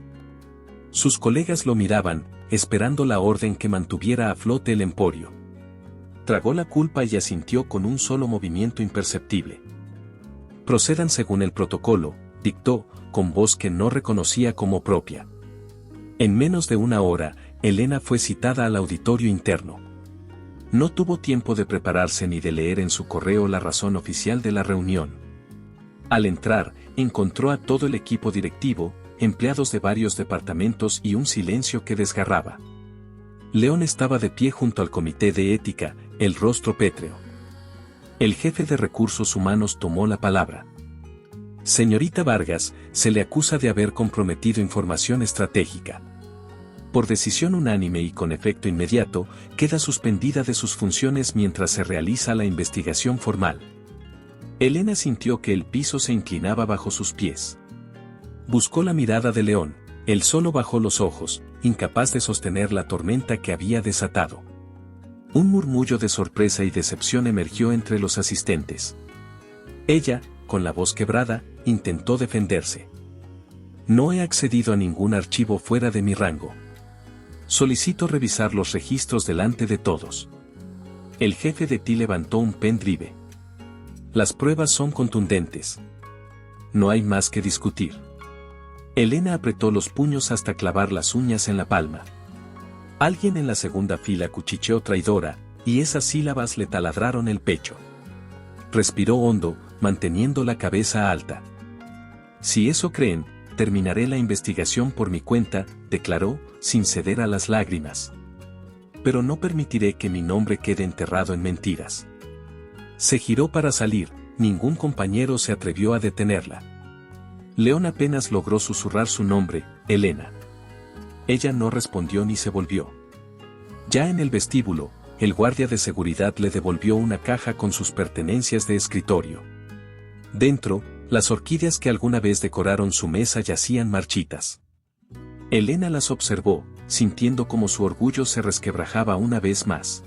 Sus colegas lo miraban, esperando la orden que mantuviera a flote el emporio. Tragó la culpa y asintió con un solo movimiento imperceptible. Procedan según el protocolo, dictó, con voz que no reconocía como propia. En menos de una hora, Elena fue citada al auditorio interno. No tuvo tiempo de prepararse ni de leer en su correo la razón oficial de la reunión. Al entrar, encontró a todo el equipo directivo, empleados de varios departamentos y un silencio que desgarraba. León estaba de pie junto al comité de ética, el rostro pétreo. El jefe de recursos humanos tomó la palabra. Señorita Vargas, se le acusa de haber comprometido información estratégica. Por decisión unánime y con efecto inmediato, queda suspendida de sus funciones mientras se realiza la investigación formal. Elena sintió que el piso se inclinaba bajo sus pies. Buscó la mirada de León, él solo bajó los ojos, incapaz de sostener la tormenta que había desatado. Un murmullo de sorpresa y decepción emergió entre los asistentes. Ella, con la voz quebrada, intentó defenderse. No he accedido a ningún archivo fuera de mi rango. Solicito revisar los registros delante de todos. El jefe de ti levantó un pendrive. Las pruebas son contundentes. No hay más que discutir. Elena apretó los puños hasta clavar las uñas en la palma. Alguien en la segunda fila cuchicheó traidora, y esas sílabas le taladraron el pecho. Respiró hondo, manteniendo la cabeza alta. Si eso creen, terminaré la investigación por mi cuenta, declaró, sin ceder a las lágrimas. Pero no permitiré que mi nombre quede enterrado en mentiras. Se giró para salir, ningún compañero se atrevió a detenerla. León apenas logró susurrar su nombre, Elena. Ella no respondió ni se volvió. Ya en el vestíbulo, el guardia de seguridad le devolvió una caja con sus pertenencias de escritorio. Dentro, las orquídeas que alguna vez decoraron su mesa yacían marchitas. Elena las observó, sintiendo como su orgullo se resquebrajaba una vez más.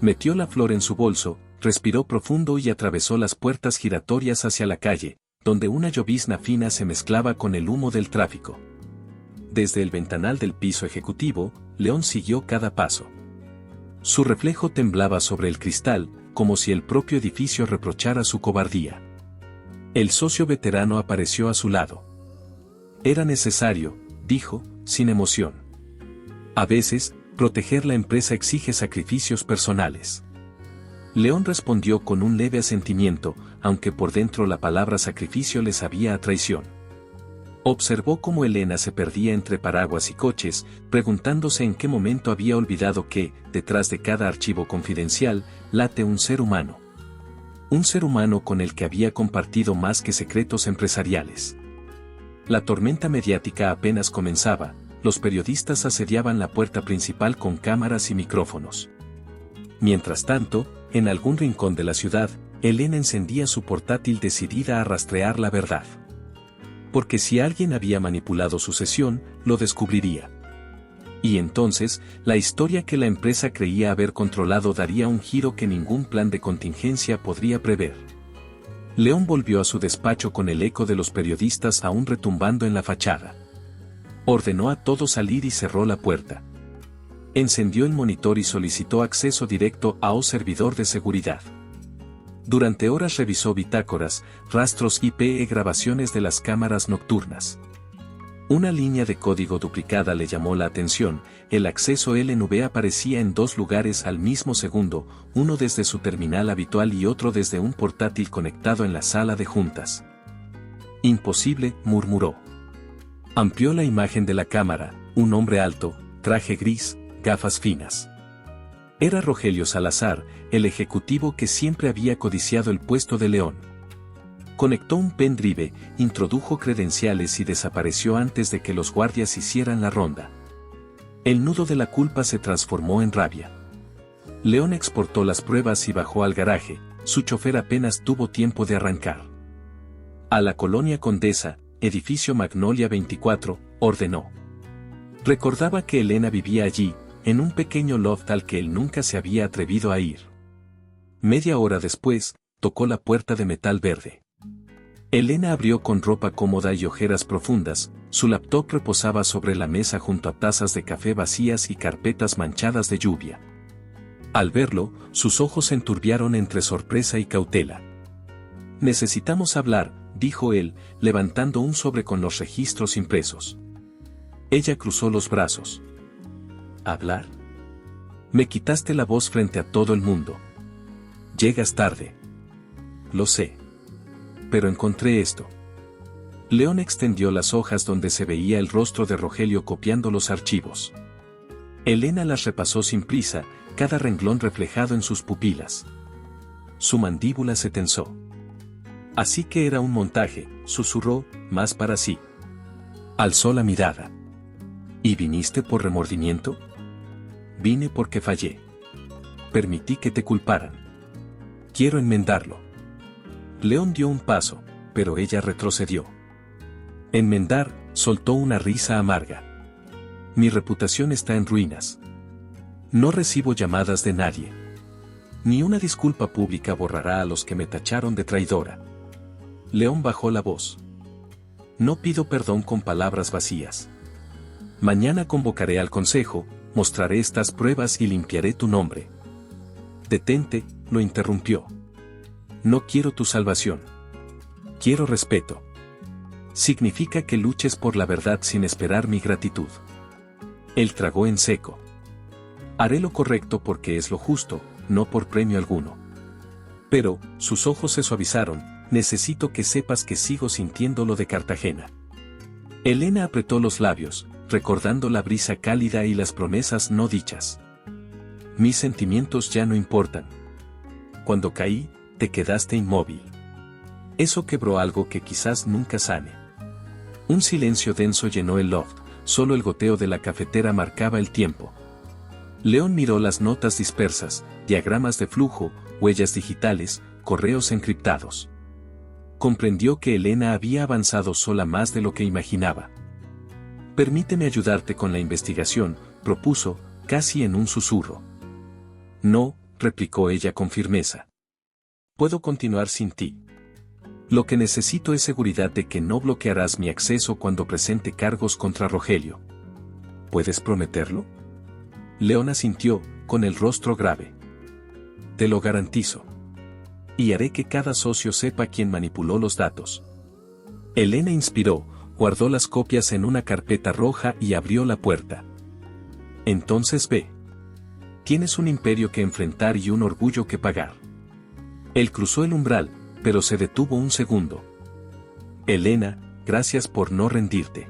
Metió la flor en su bolso, respiró profundo y atravesó las puertas giratorias hacia la calle, donde una llovizna fina se mezclaba con el humo del tráfico. desde el ventanal del piso ejecutivo, León siguió cada paso. Su reflejo temblaba sobre el cristal, como si el propio edificio reprochara su cobardía. El socio veterano apareció a su lado. Era necesario, dijo, sin emoción. A veces, proteger la empresa exige sacrificios personales. León respondió con un leve asentimiento, aunque por dentro la palabra sacrificio le sabía a traición. Observó cómo Elena se perdía entre paraguas y coches, preguntándose en qué momento había olvidado que, detrás de cada archivo confidencial, late un ser humano. Un ser humano con el que había compartido más que secretos empresariales. La tormenta mediática apenas comenzaba, los periodistas asediaban la puerta principal con cámaras y micrófonos. Mientras tanto, en algún rincón de la ciudad, Elena encendía su portátil decidida a rastrear la verdad. Porque si alguien había manipulado su sesión, lo descubriría. Y entonces, la historia que la empresa creía haber controlado daría un giro que ningún plan de contingencia podría prever. León volvió a su despacho con el eco de los periodistas aún retumbando en la fachada. Ordenó a todos salir y cerró la puerta. Encendió el monitor y solicitó acceso directo a un servidor de seguridad. Durante horas revisó bitácoras, rastros IP y grabaciones de las cámaras nocturnas. Una línea de código duplicada le llamó la atención, el acceso LNV aparecía en 2 lugares al mismo segundo, uno desde su terminal habitual y otro desde un portátil conectado en la sala de juntas. Imposible, murmuró. Amplió la imagen de la cámara, un hombre alto, traje gris, gafas finas. Era Rogelio Salazar, el ejecutivo que siempre había codiciado el puesto de León. Conectó un pendrive, introdujo credenciales y desapareció antes de que los guardias hicieran la ronda. El nudo de la culpa se transformó en rabia. León exportó las pruebas y bajó al garaje, su chofer apenas tuvo tiempo de arrancar. A la Colonia Condesa, edificio Magnolia 24, ordenó. Recordaba que Elena vivía allí, en un pequeño loft al que él nunca se había atrevido a ir. Media hora después, tocó la puerta de metal verde. Elena abrió con ropa cómoda y ojeras profundas, su laptop reposaba sobre la mesa junto a tazas de café vacías y carpetas manchadas de lluvia. Al verlo, sus ojos se enturbiaron entre sorpresa y cautela. «Necesitamos hablar», dijo él, levantando un sobre con los registros impresos. Ella cruzó los brazos. ¿Hablar? Me quitaste la voz frente a todo el mundo. Llegas tarde. Lo sé. Pero encontré esto. León extendió las hojas donde se veía el rostro de Rogelio copiando los archivos. Elena las repasó sin prisa, cada renglón reflejado en sus pupilas. Su mandíbula se tensó. Así que era un montaje, susurró, más para sí. Alzó la mirada. ¿Y viniste por remordimiento? Vine porque fallé. Permití que te culparan. Quiero enmendarlo. León dio un paso, pero ella retrocedió. Enmendar, soltó una risa amarga. Mi reputación está en ruinas. No recibo llamadas de nadie. Ni una disculpa pública borrará a los que me tacharon de traidora. León bajó la voz. No pido perdón con palabras vacías. Mañana convocaré al consejo, mostraré estas pruebas y limpiaré tu nombre. Detente, lo interrumpió. No quiero tu salvación. Quiero respeto. Significa que luches por la verdad sin esperar mi gratitud. Él tragó en seco. Haré lo correcto porque es lo justo, no por premio alguno. Pero, sus ojos se suavizaron, necesito que sepas que sigo sintiendo lo de Cartagena. Elena apretó los labios, recordando la brisa cálida y las promesas no dichas. Mis sentimientos ya no importan. Cuando caí, te quedaste inmóvil. Eso quebró algo que quizás nunca sane. Un silencio denso llenó el loft, solo el goteo de la cafetera marcaba el tiempo. León miró las notas dispersas, diagramas de flujo, huellas digitales, correos encriptados. Comprendió que Elena había avanzado sola más de lo que imaginaba. Permíteme ayudarte con la investigación, propuso, casi en un susurro. No, replicó ella con firmeza. Puedo continuar sin ti. Lo que necesito es seguridad de que no bloquearás mi acceso cuando presente cargos contra Rogelio. ¿Puedes prometerlo? León asintió, con el rostro grave. Te lo garantizo. Y haré que cada socio sepa quién manipuló los datos. Elena inspiró, guardó las copias en una carpeta roja y abrió la puerta. Entonces ve. Tienes un imperio que enfrentar y un orgullo que pagar. Él cruzó el umbral, pero se detuvo un segundo. Elena, gracias por no rendirte.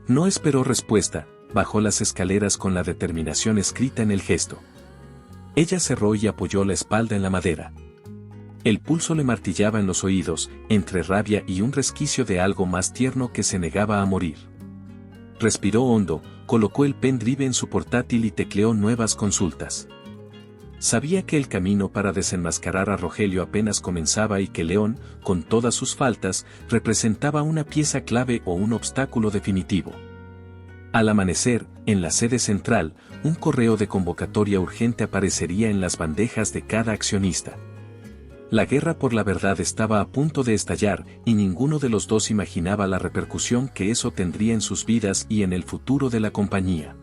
No esperó respuesta, bajó las escaleras con la determinación escrita en el gesto. Ella cerró y apoyó la espalda en la madera. El pulso le martillaba en los oídos, entre rabia y un resquicio de algo más tierno que se negaba a morir. Respiró hondo, colocó el pendrive en su portátil y tecleó nuevas consultas. Sabía que el camino para desenmascarar a Rogelio apenas comenzaba y que León, con todas sus faltas, representaba una pieza clave o un obstáculo definitivo. Al amanecer, en la sede central, un correo de convocatoria urgente aparecería en las bandejas de cada accionista. La guerra por la verdad estaba a punto de estallar y ninguno de los dos imaginaba la repercusión que eso tendría en sus vidas y en el futuro de la compañía.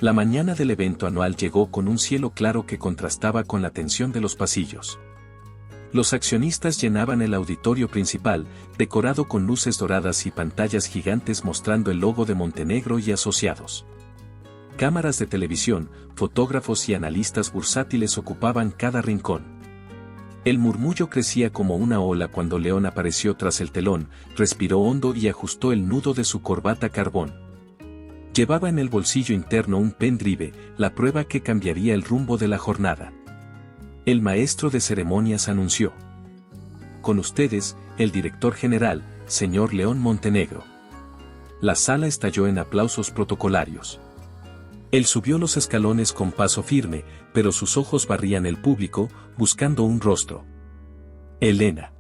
La mañana del evento anual llegó con un cielo claro que contrastaba con la tensión de los pasillos. Los accionistas llenaban el auditorio principal, decorado con luces doradas y pantallas gigantes mostrando el logo de Montenegro y Asociados. Cámaras de televisión, fotógrafos y analistas bursátiles ocupaban cada rincón. El murmullo crecía como una ola cuando León apareció tras el telón, respiró hondo y ajustó el nudo de su corbata carbón. Llevaba en el bolsillo interno un pendrive, la prueba que cambiaría el rumbo de la jornada. El maestro de ceremonias anunció. Con ustedes, el director general, señor León Montenegro. La sala estalló en aplausos protocolarios. Él subió los escalones con paso firme, pero sus ojos barrían el público, buscando un rostro. Elena.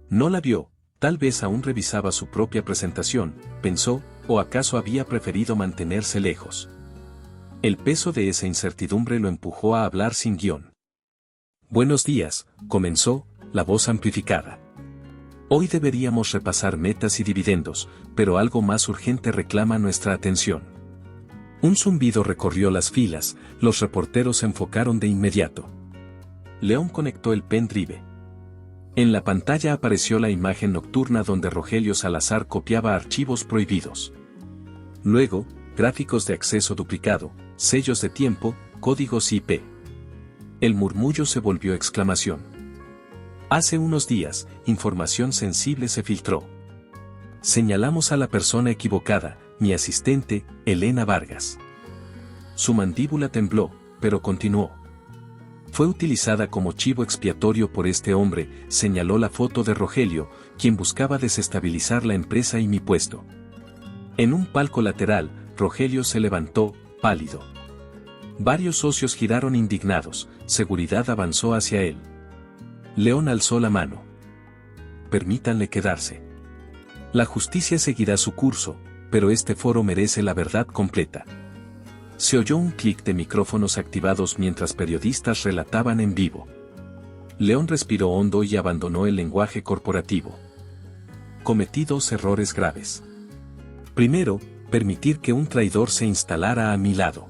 No la vio, tal vez aún revisaba su propia presentación, pensó, o acaso había preferido mantenerse lejos. El peso de esa incertidumbre lo empujó a hablar sin guión. Buenos días, comenzó, la voz amplificada. Hoy deberíamos repasar metas y dividendos, pero algo más urgente reclama nuestra atención. Un zumbido recorrió las filas, los reporteros se enfocaron de inmediato. León conectó el pendrive. En la pantalla apareció la imagen nocturna donde Rogelio Salazar copiaba archivos prohibidos. Luego, gráficos de acceso duplicado, sellos de tiempo, códigos IP. El murmullo se volvió exclamación. Hace unos días, información sensible se filtró. Señalamos a la persona equivocada, mi asistente, Elena Vargas. Su mandíbula tembló, pero continuó. Fue utilizada como chivo expiatorio por este hombre, señaló la foto de Rogelio, quien buscaba desestabilizar la empresa y mi puesto. En un palco lateral, Rogelio se levantó, pálido. Varios socios giraron indignados, seguridad avanzó hacia él. León alzó la mano. Permítanle quedarse. La justicia seguirá su curso, pero este foro merece la verdad completa. Se oyó un clic de micrófonos activados mientras periodistas relataban en vivo. León respiró hondo y abandonó el lenguaje corporativo. Cometí dos errores graves. Primero, permitir que un traidor se instalara a mi lado.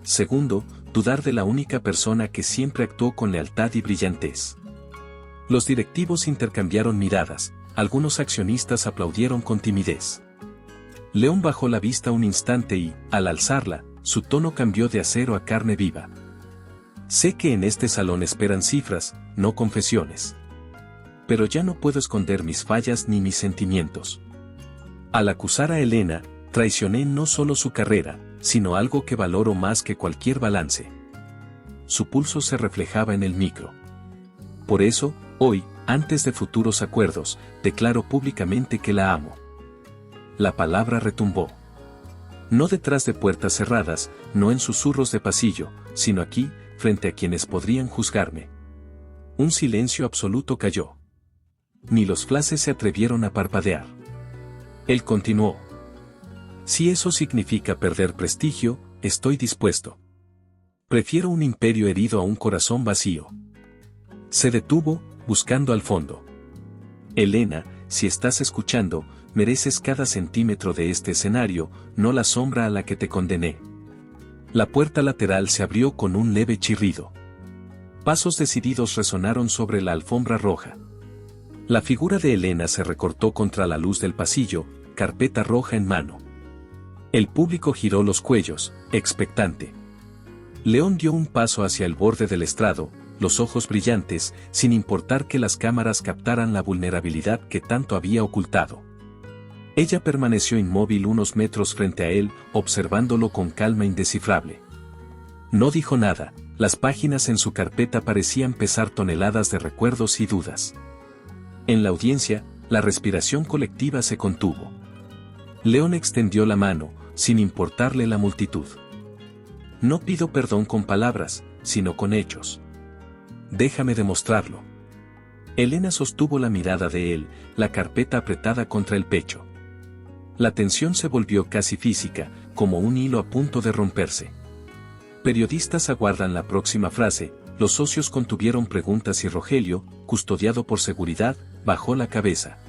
Segundo, dudar de la única persona que siempre actuó con lealtad y brillantez. Los directivos intercambiaron miradas, algunos accionistas aplaudieron con timidez. León bajó la vista un instante y, al alzarla, su tono cambió de acero a carne viva. Sé que en este salón esperan cifras, no confesiones. Pero ya no puedo esconder mis fallas ni mis sentimientos. Al acusar a Elena, traicioné no solo su carrera, sino algo que valoro más que cualquier balance. Su pulso se reflejaba en el micro. Por eso, hoy, antes de futuros acuerdos, declaro públicamente que la amo. La palabra retumbó. No detrás de puertas cerradas, no en susurros de pasillo, sino aquí, frente a quienes podrían juzgarme. Un silencio absoluto cayó. Ni los flashes se atrevieron a parpadear. Él continuó. Si eso significa perder prestigio, estoy dispuesto. Prefiero un imperio herido a un corazón vacío. Se detuvo, buscando al fondo. Elena, si estás escuchando, mereces cada centímetro de este escenario, no la sombra a la que te condené. La puerta lateral se abrió con un leve chirrido. Pasos decididos resonaron sobre la alfombra roja. La figura de Elena se recortó contra la luz del pasillo, carpeta roja en mano. El público giró los cuellos, expectante. León dio un paso hacia el borde del estrado, los ojos brillantes, sin importar que las cámaras captaran la vulnerabilidad que tanto había ocultado. Ella permaneció inmóvil unos metros frente a él, observándolo con calma indescifrable. No dijo nada, las páginas en su carpeta parecían pesar toneladas de recuerdos y dudas. En la audiencia, la respiración colectiva se contuvo. León extendió la mano, sin importarle la multitud. No pido perdón con palabras, sino con hechos. Déjame demostrarlo. Elena sostuvo la mirada de él, la carpeta apretada contra el pecho. La tensión se volvió casi física, como un hilo a punto de romperse. Periodistas aguardan la próxima frase, los socios contuvieron preguntas y Rogelio, custodiado por seguridad, bajó la cabeza.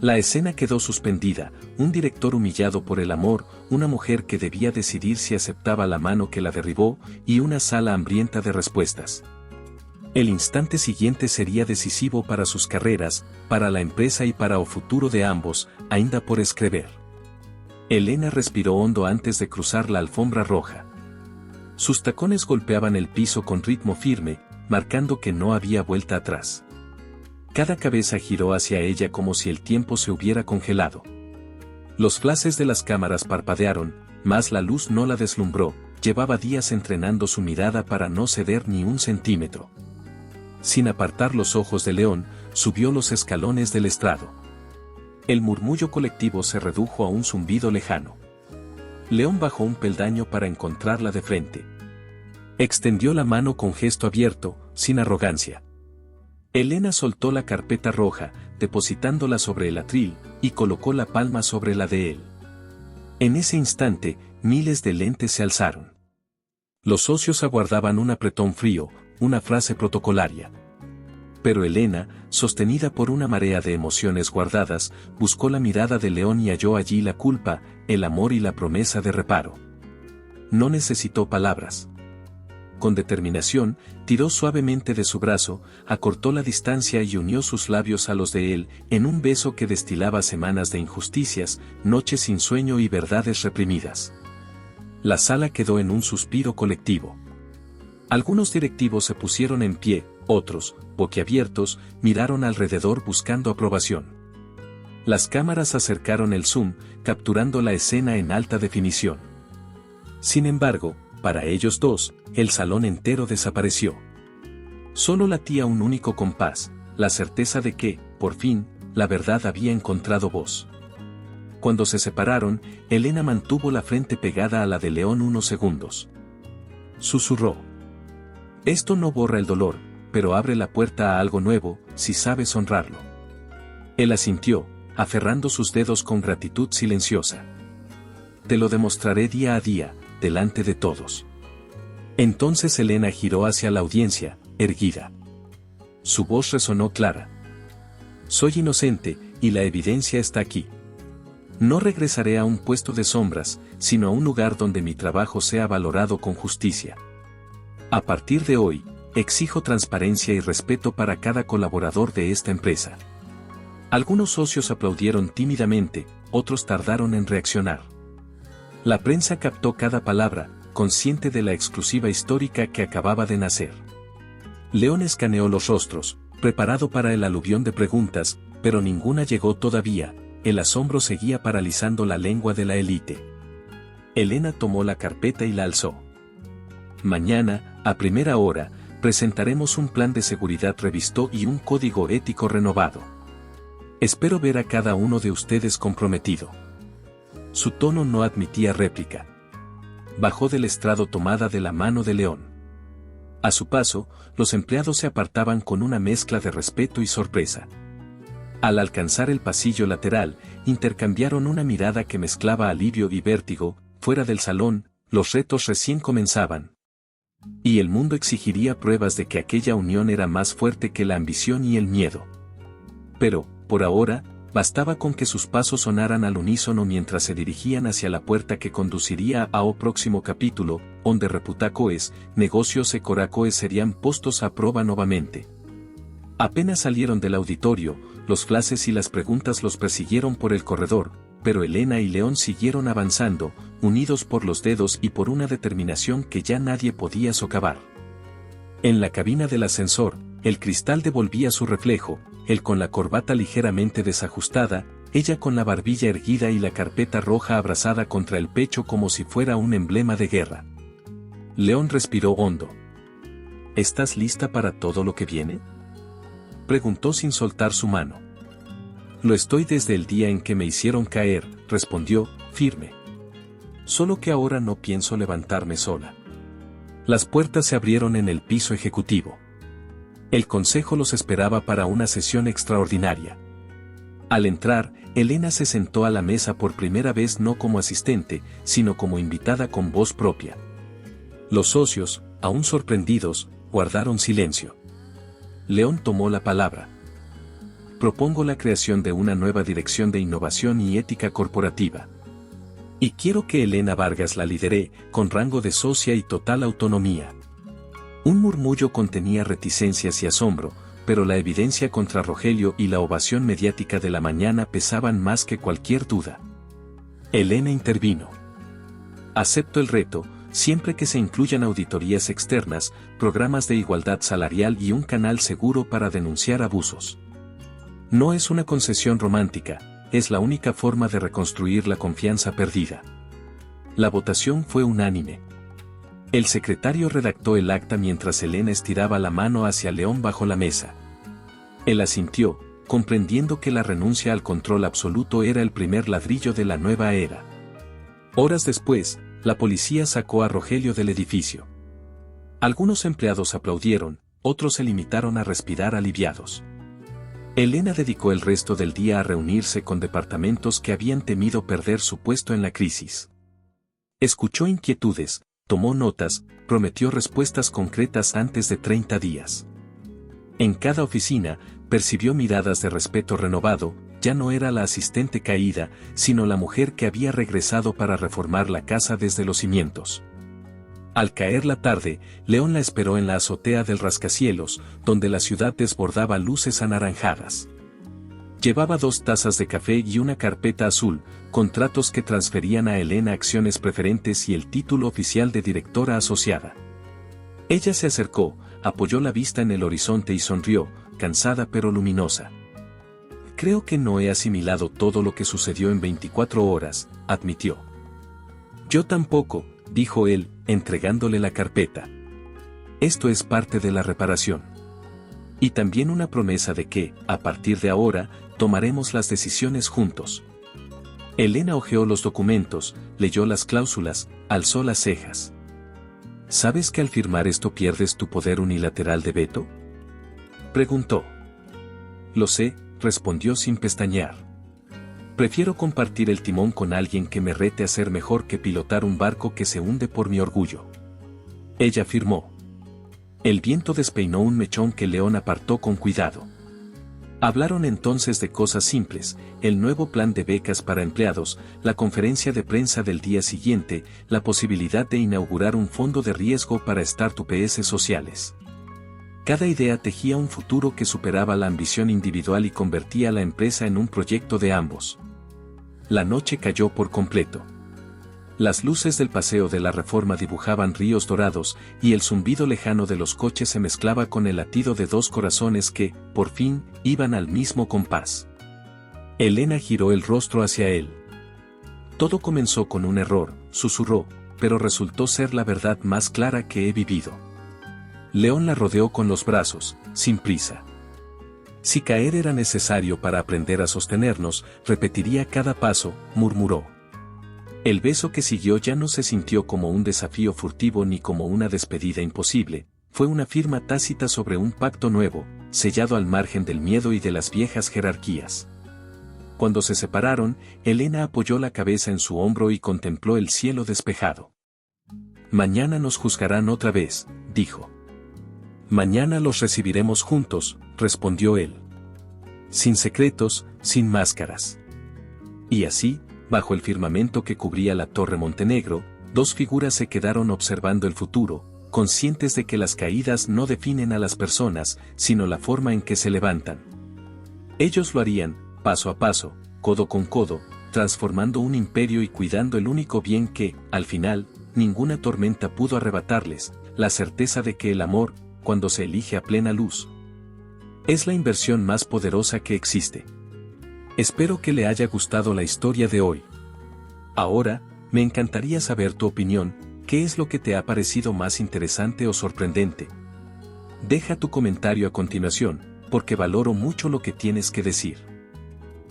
La escena quedó suspendida, un director humillado por el amor, una mujer que debía decidir si aceptaba la mano que la derribó, y una sala hambrienta de respuestas. El instante siguiente sería decisivo para sus carreras, para la empresa y para el futuro de ambos, ainda por escrever. Elena respiró hondo antes de cruzar la alfombra roja. Sus tacones golpeaban el piso con ritmo firme, marcando que no había vuelta atrás. Cada cabeza giró hacia ella como si el tiempo se hubiera congelado. Los flashes de las cámaras parpadearon, mas la luz no la deslumbró, llevaba días entrenando su mirada para no ceder ni un centímetro. Sin apartar los ojos de León, subió los escalones del estrado. El murmullo colectivo se redujo a un zumbido lejano. León bajó un peldaño para encontrarla de frente. Extendió la mano con gesto abierto, sin arrogancia. Elena soltó la carpeta roja, depositándola sobre el atril, y colocó la palma sobre la de él. En ese instante, miles de lentes se alzaron. Los socios aguardaban un apretón frío, una frase protocolaria. Pero Elena, sostenida por una marea de emociones guardadas, buscó la mirada de León y halló allí la culpa, el amor y la promesa de reparo. No necesitó palabras. Con determinación, tiró suavemente de su brazo, acortó la distancia y unió sus labios a los de él, en un beso que destilaba semanas de injusticias, noches sin sueño y verdades reprimidas. La sala quedó en un suspiro colectivo. Algunos directivos se pusieron en pie, otros, boquiabiertos, miraron alrededor buscando aprobación. Las cámaras acercaron el zoom, capturando la escena en alta definición. Sin embargo, para ellos dos, el salón entero desapareció. Solo latía un único compás, la certeza de que, por fin, la verdad había encontrado voz. Cuando se separaron, Elena mantuvo la frente pegada a la de León unos segundos. Susurró: esto no borra el dolor, pero abre la puerta a algo nuevo, si sabes honrarlo. Él asintió, aferrando sus dedos con gratitud silenciosa. Te lo demostraré día a día, delante de todos. Entonces Elena giró hacia la audiencia, erguida. Su voz resonó clara. Soy inocente, y la evidencia está aquí. No regresaré a un puesto de sombras, sino a un lugar donde mi trabajo sea valorado con justicia. A partir de hoy, exijo transparencia y respeto para cada colaborador de esta empresa. Algunos socios aplaudieron tímidamente, otros tardaron en reaccionar. La prensa captó cada palabra, consciente de la exclusiva histórica que acababa de nacer. León escaneó los rostros, preparado para el aluvión de preguntas, pero ninguna llegó todavía, el asombro seguía paralizando la lengua de la élite. Elena tomó la carpeta y la alzó. Mañana, a primera hora, presentaremos un plan de seguridad revisto y un código ético renovado. Espero ver a cada uno de ustedes comprometido. Su tono no admitía réplica. Bajó del estrado tomada de la mano de León. A su paso, los empleados se apartaban con una mezcla de respeto y sorpresa. Al alcanzar el pasillo lateral, intercambiaron una mirada que mezclaba alivio y vértigo. Fuera del salón, los retos recién comenzaban. Y el mundo exigiría pruebas de que aquella unión era más fuerte que la ambición y el miedo. Pero, Por ahora, bastaba con que sus pasos sonaran al unísono mientras se dirigían hacia la puerta que conduciría a o próximo capítulo, onde reputacoes, negocios e coracoes serían postos a prueba nuevamente. Apenas salieron del auditorio, los flashes y las preguntas los persiguieron por el corredor, pero Elena y León siguieron avanzando, unidos por los dedos y por una determinación que ya nadie podía socavar. En la cabina del ascensor, el cristal devolvía su reflejo, él con la corbata ligeramente desajustada, ella con la barbilla erguida y la carpeta roja abrazada contra el pecho como si fuera un emblema de guerra. León respiró hondo. ¿Estás lista para todo lo que viene?, preguntó sin soltar su mano. Lo estoy desde el día en que me hicieron caer, respondió, firme. Solo que ahora no pienso levantarme sola. Las puertas se abrieron en el piso ejecutivo. El consejo los esperaba para una sesión extraordinaria. Al entrar, Elena se sentó a la mesa por primera vez no como asistente, sino como invitada con voz propia. Los socios, aún sorprendidos, guardaron silencio. León tomó la palabra. Propongo la creación de una nueva dirección de innovación y ética corporativa. Y quiero que Elena Vargas la lidere, con rango de socia y total autonomía. Un murmullo contenía reticencias y asombro, pero la evidencia contra Rogelio y la ovación mediática de la mañana pesaban más que cualquier duda. Elena intervino. Acepto el reto, siempre que se incluyan auditorías externas, programas de igualdad salarial y un canal seguro para denunciar abusos. No es una concesión romántica, es la única forma de reconstruir la confianza perdida. La votación fue unánime. El secretario redactó el acta mientras Elena estiraba la mano hacia León bajo la mesa. Él asintió, comprendiendo que la renuncia al control absoluto era el primer ladrillo de la nueva era. Horas después, la policía sacó a Rogelio del edificio. Algunos empleados aplaudieron, otros se limitaron a respirar aliviados. Elena dedicó el resto del día a reunirse con departamentos que habían temido perder su puesto en la crisis. Escuchó inquietudes, tomó notas, prometió respuestas concretas antes de 30 días. En cada oficina, percibió miradas de respeto renovado, ya no era la asistente caída, sino la mujer que había regresado para reformar la casa desde los cimientos. Al caer la tarde, León la esperó en la azotea del rascacielos, donde la ciudad desbordaba luces anaranjadas. Llevaba 2 tazas de café y una carpeta azul, contratos que transferían a Elena acciones preferentes y el título oficial de directora asociada. Ella se acercó, apoyó la vista en el horizonte y sonrió, cansada pero luminosa. Creo que no he asimilado todo lo que sucedió en 24 horas, admitió. Yo tampoco, dijo él, entregándole la carpeta. Esto es parte de la reparación. Y también una promesa de que, a partir de ahora, tomaremos las decisiones juntos. Elena hojeó los documentos, leyó las cláusulas, alzó las cejas. ¿Sabes que al firmar esto pierdes tu poder unilateral de veto?, preguntó. Lo sé, respondió sin pestañear. Prefiero compartir el timón con alguien que me rete a ser mejor que pilotar un barco que se hunde por mi orgullo. Ella afirmó. El viento despeinó un mechón que León apartó con cuidado. Hablaron entonces de cosas simples, el nuevo plan de becas para empleados, la conferencia de prensa del día siguiente, la posibilidad de inaugurar un fondo de riesgo para startups sociales. Cada idea tejía un futuro que superaba la ambición individual y convertía a la empresa en un proyecto de ambos. La noche cayó por completo. Las luces del Paseo de la Reforma dibujaban ríos dorados, y el zumbido lejano de los coches se mezclaba con el latido de 2 corazones que, por fin, iban al mismo compás. Elena giró el rostro hacia él. Todo comenzó con un error, susurró, pero resultó ser la verdad más clara que he vivido. León la rodeó con los brazos, sin prisa. Si caer era necesario para aprender a sostenernos, repetiría cada paso, murmuró. El beso que siguió ya no se sintió como un desafío furtivo ni como una despedida imposible, fue una firma tácita sobre un pacto nuevo, sellado al margen del miedo y de las viejas jerarquías. Cuando se separaron, Elena apoyó la cabeza en su hombro y contempló el cielo despejado. Mañana nos juzgarán otra vez, dijo. Mañana los recibiremos juntos, respondió él. sin secretos, sin máscaras. Y así, bajo el firmamento que cubría la Torre Montenegro, dos figuras se quedaron observando el futuro, conscientes de que las caídas no definen a las personas, sino la forma en que se levantan. Ellos lo harían, paso a paso, codo con codo, transformando un imperio y cuidando el único bien que, al final, ninguna tormenta pudo arrebatarles, la certeza de que el amor, cuando se elige a plena luz, es la inversión más poderosa que existe. Espero que le haya gustado la historia de hoy. Ahora, me encantaría saber tu opinión, ¿qué es lo que te ha parecido más interesante o sorprendente? Deja tu comentario a continuación, porque valoro mucho lo que tienes que decir.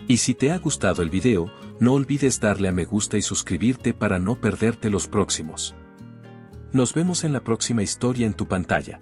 Y si te ha gustado el video, no olvides darle a me gusta y suscribirte para no perderte los próximos. Nos vemos en la próxima historia en tu pantalla.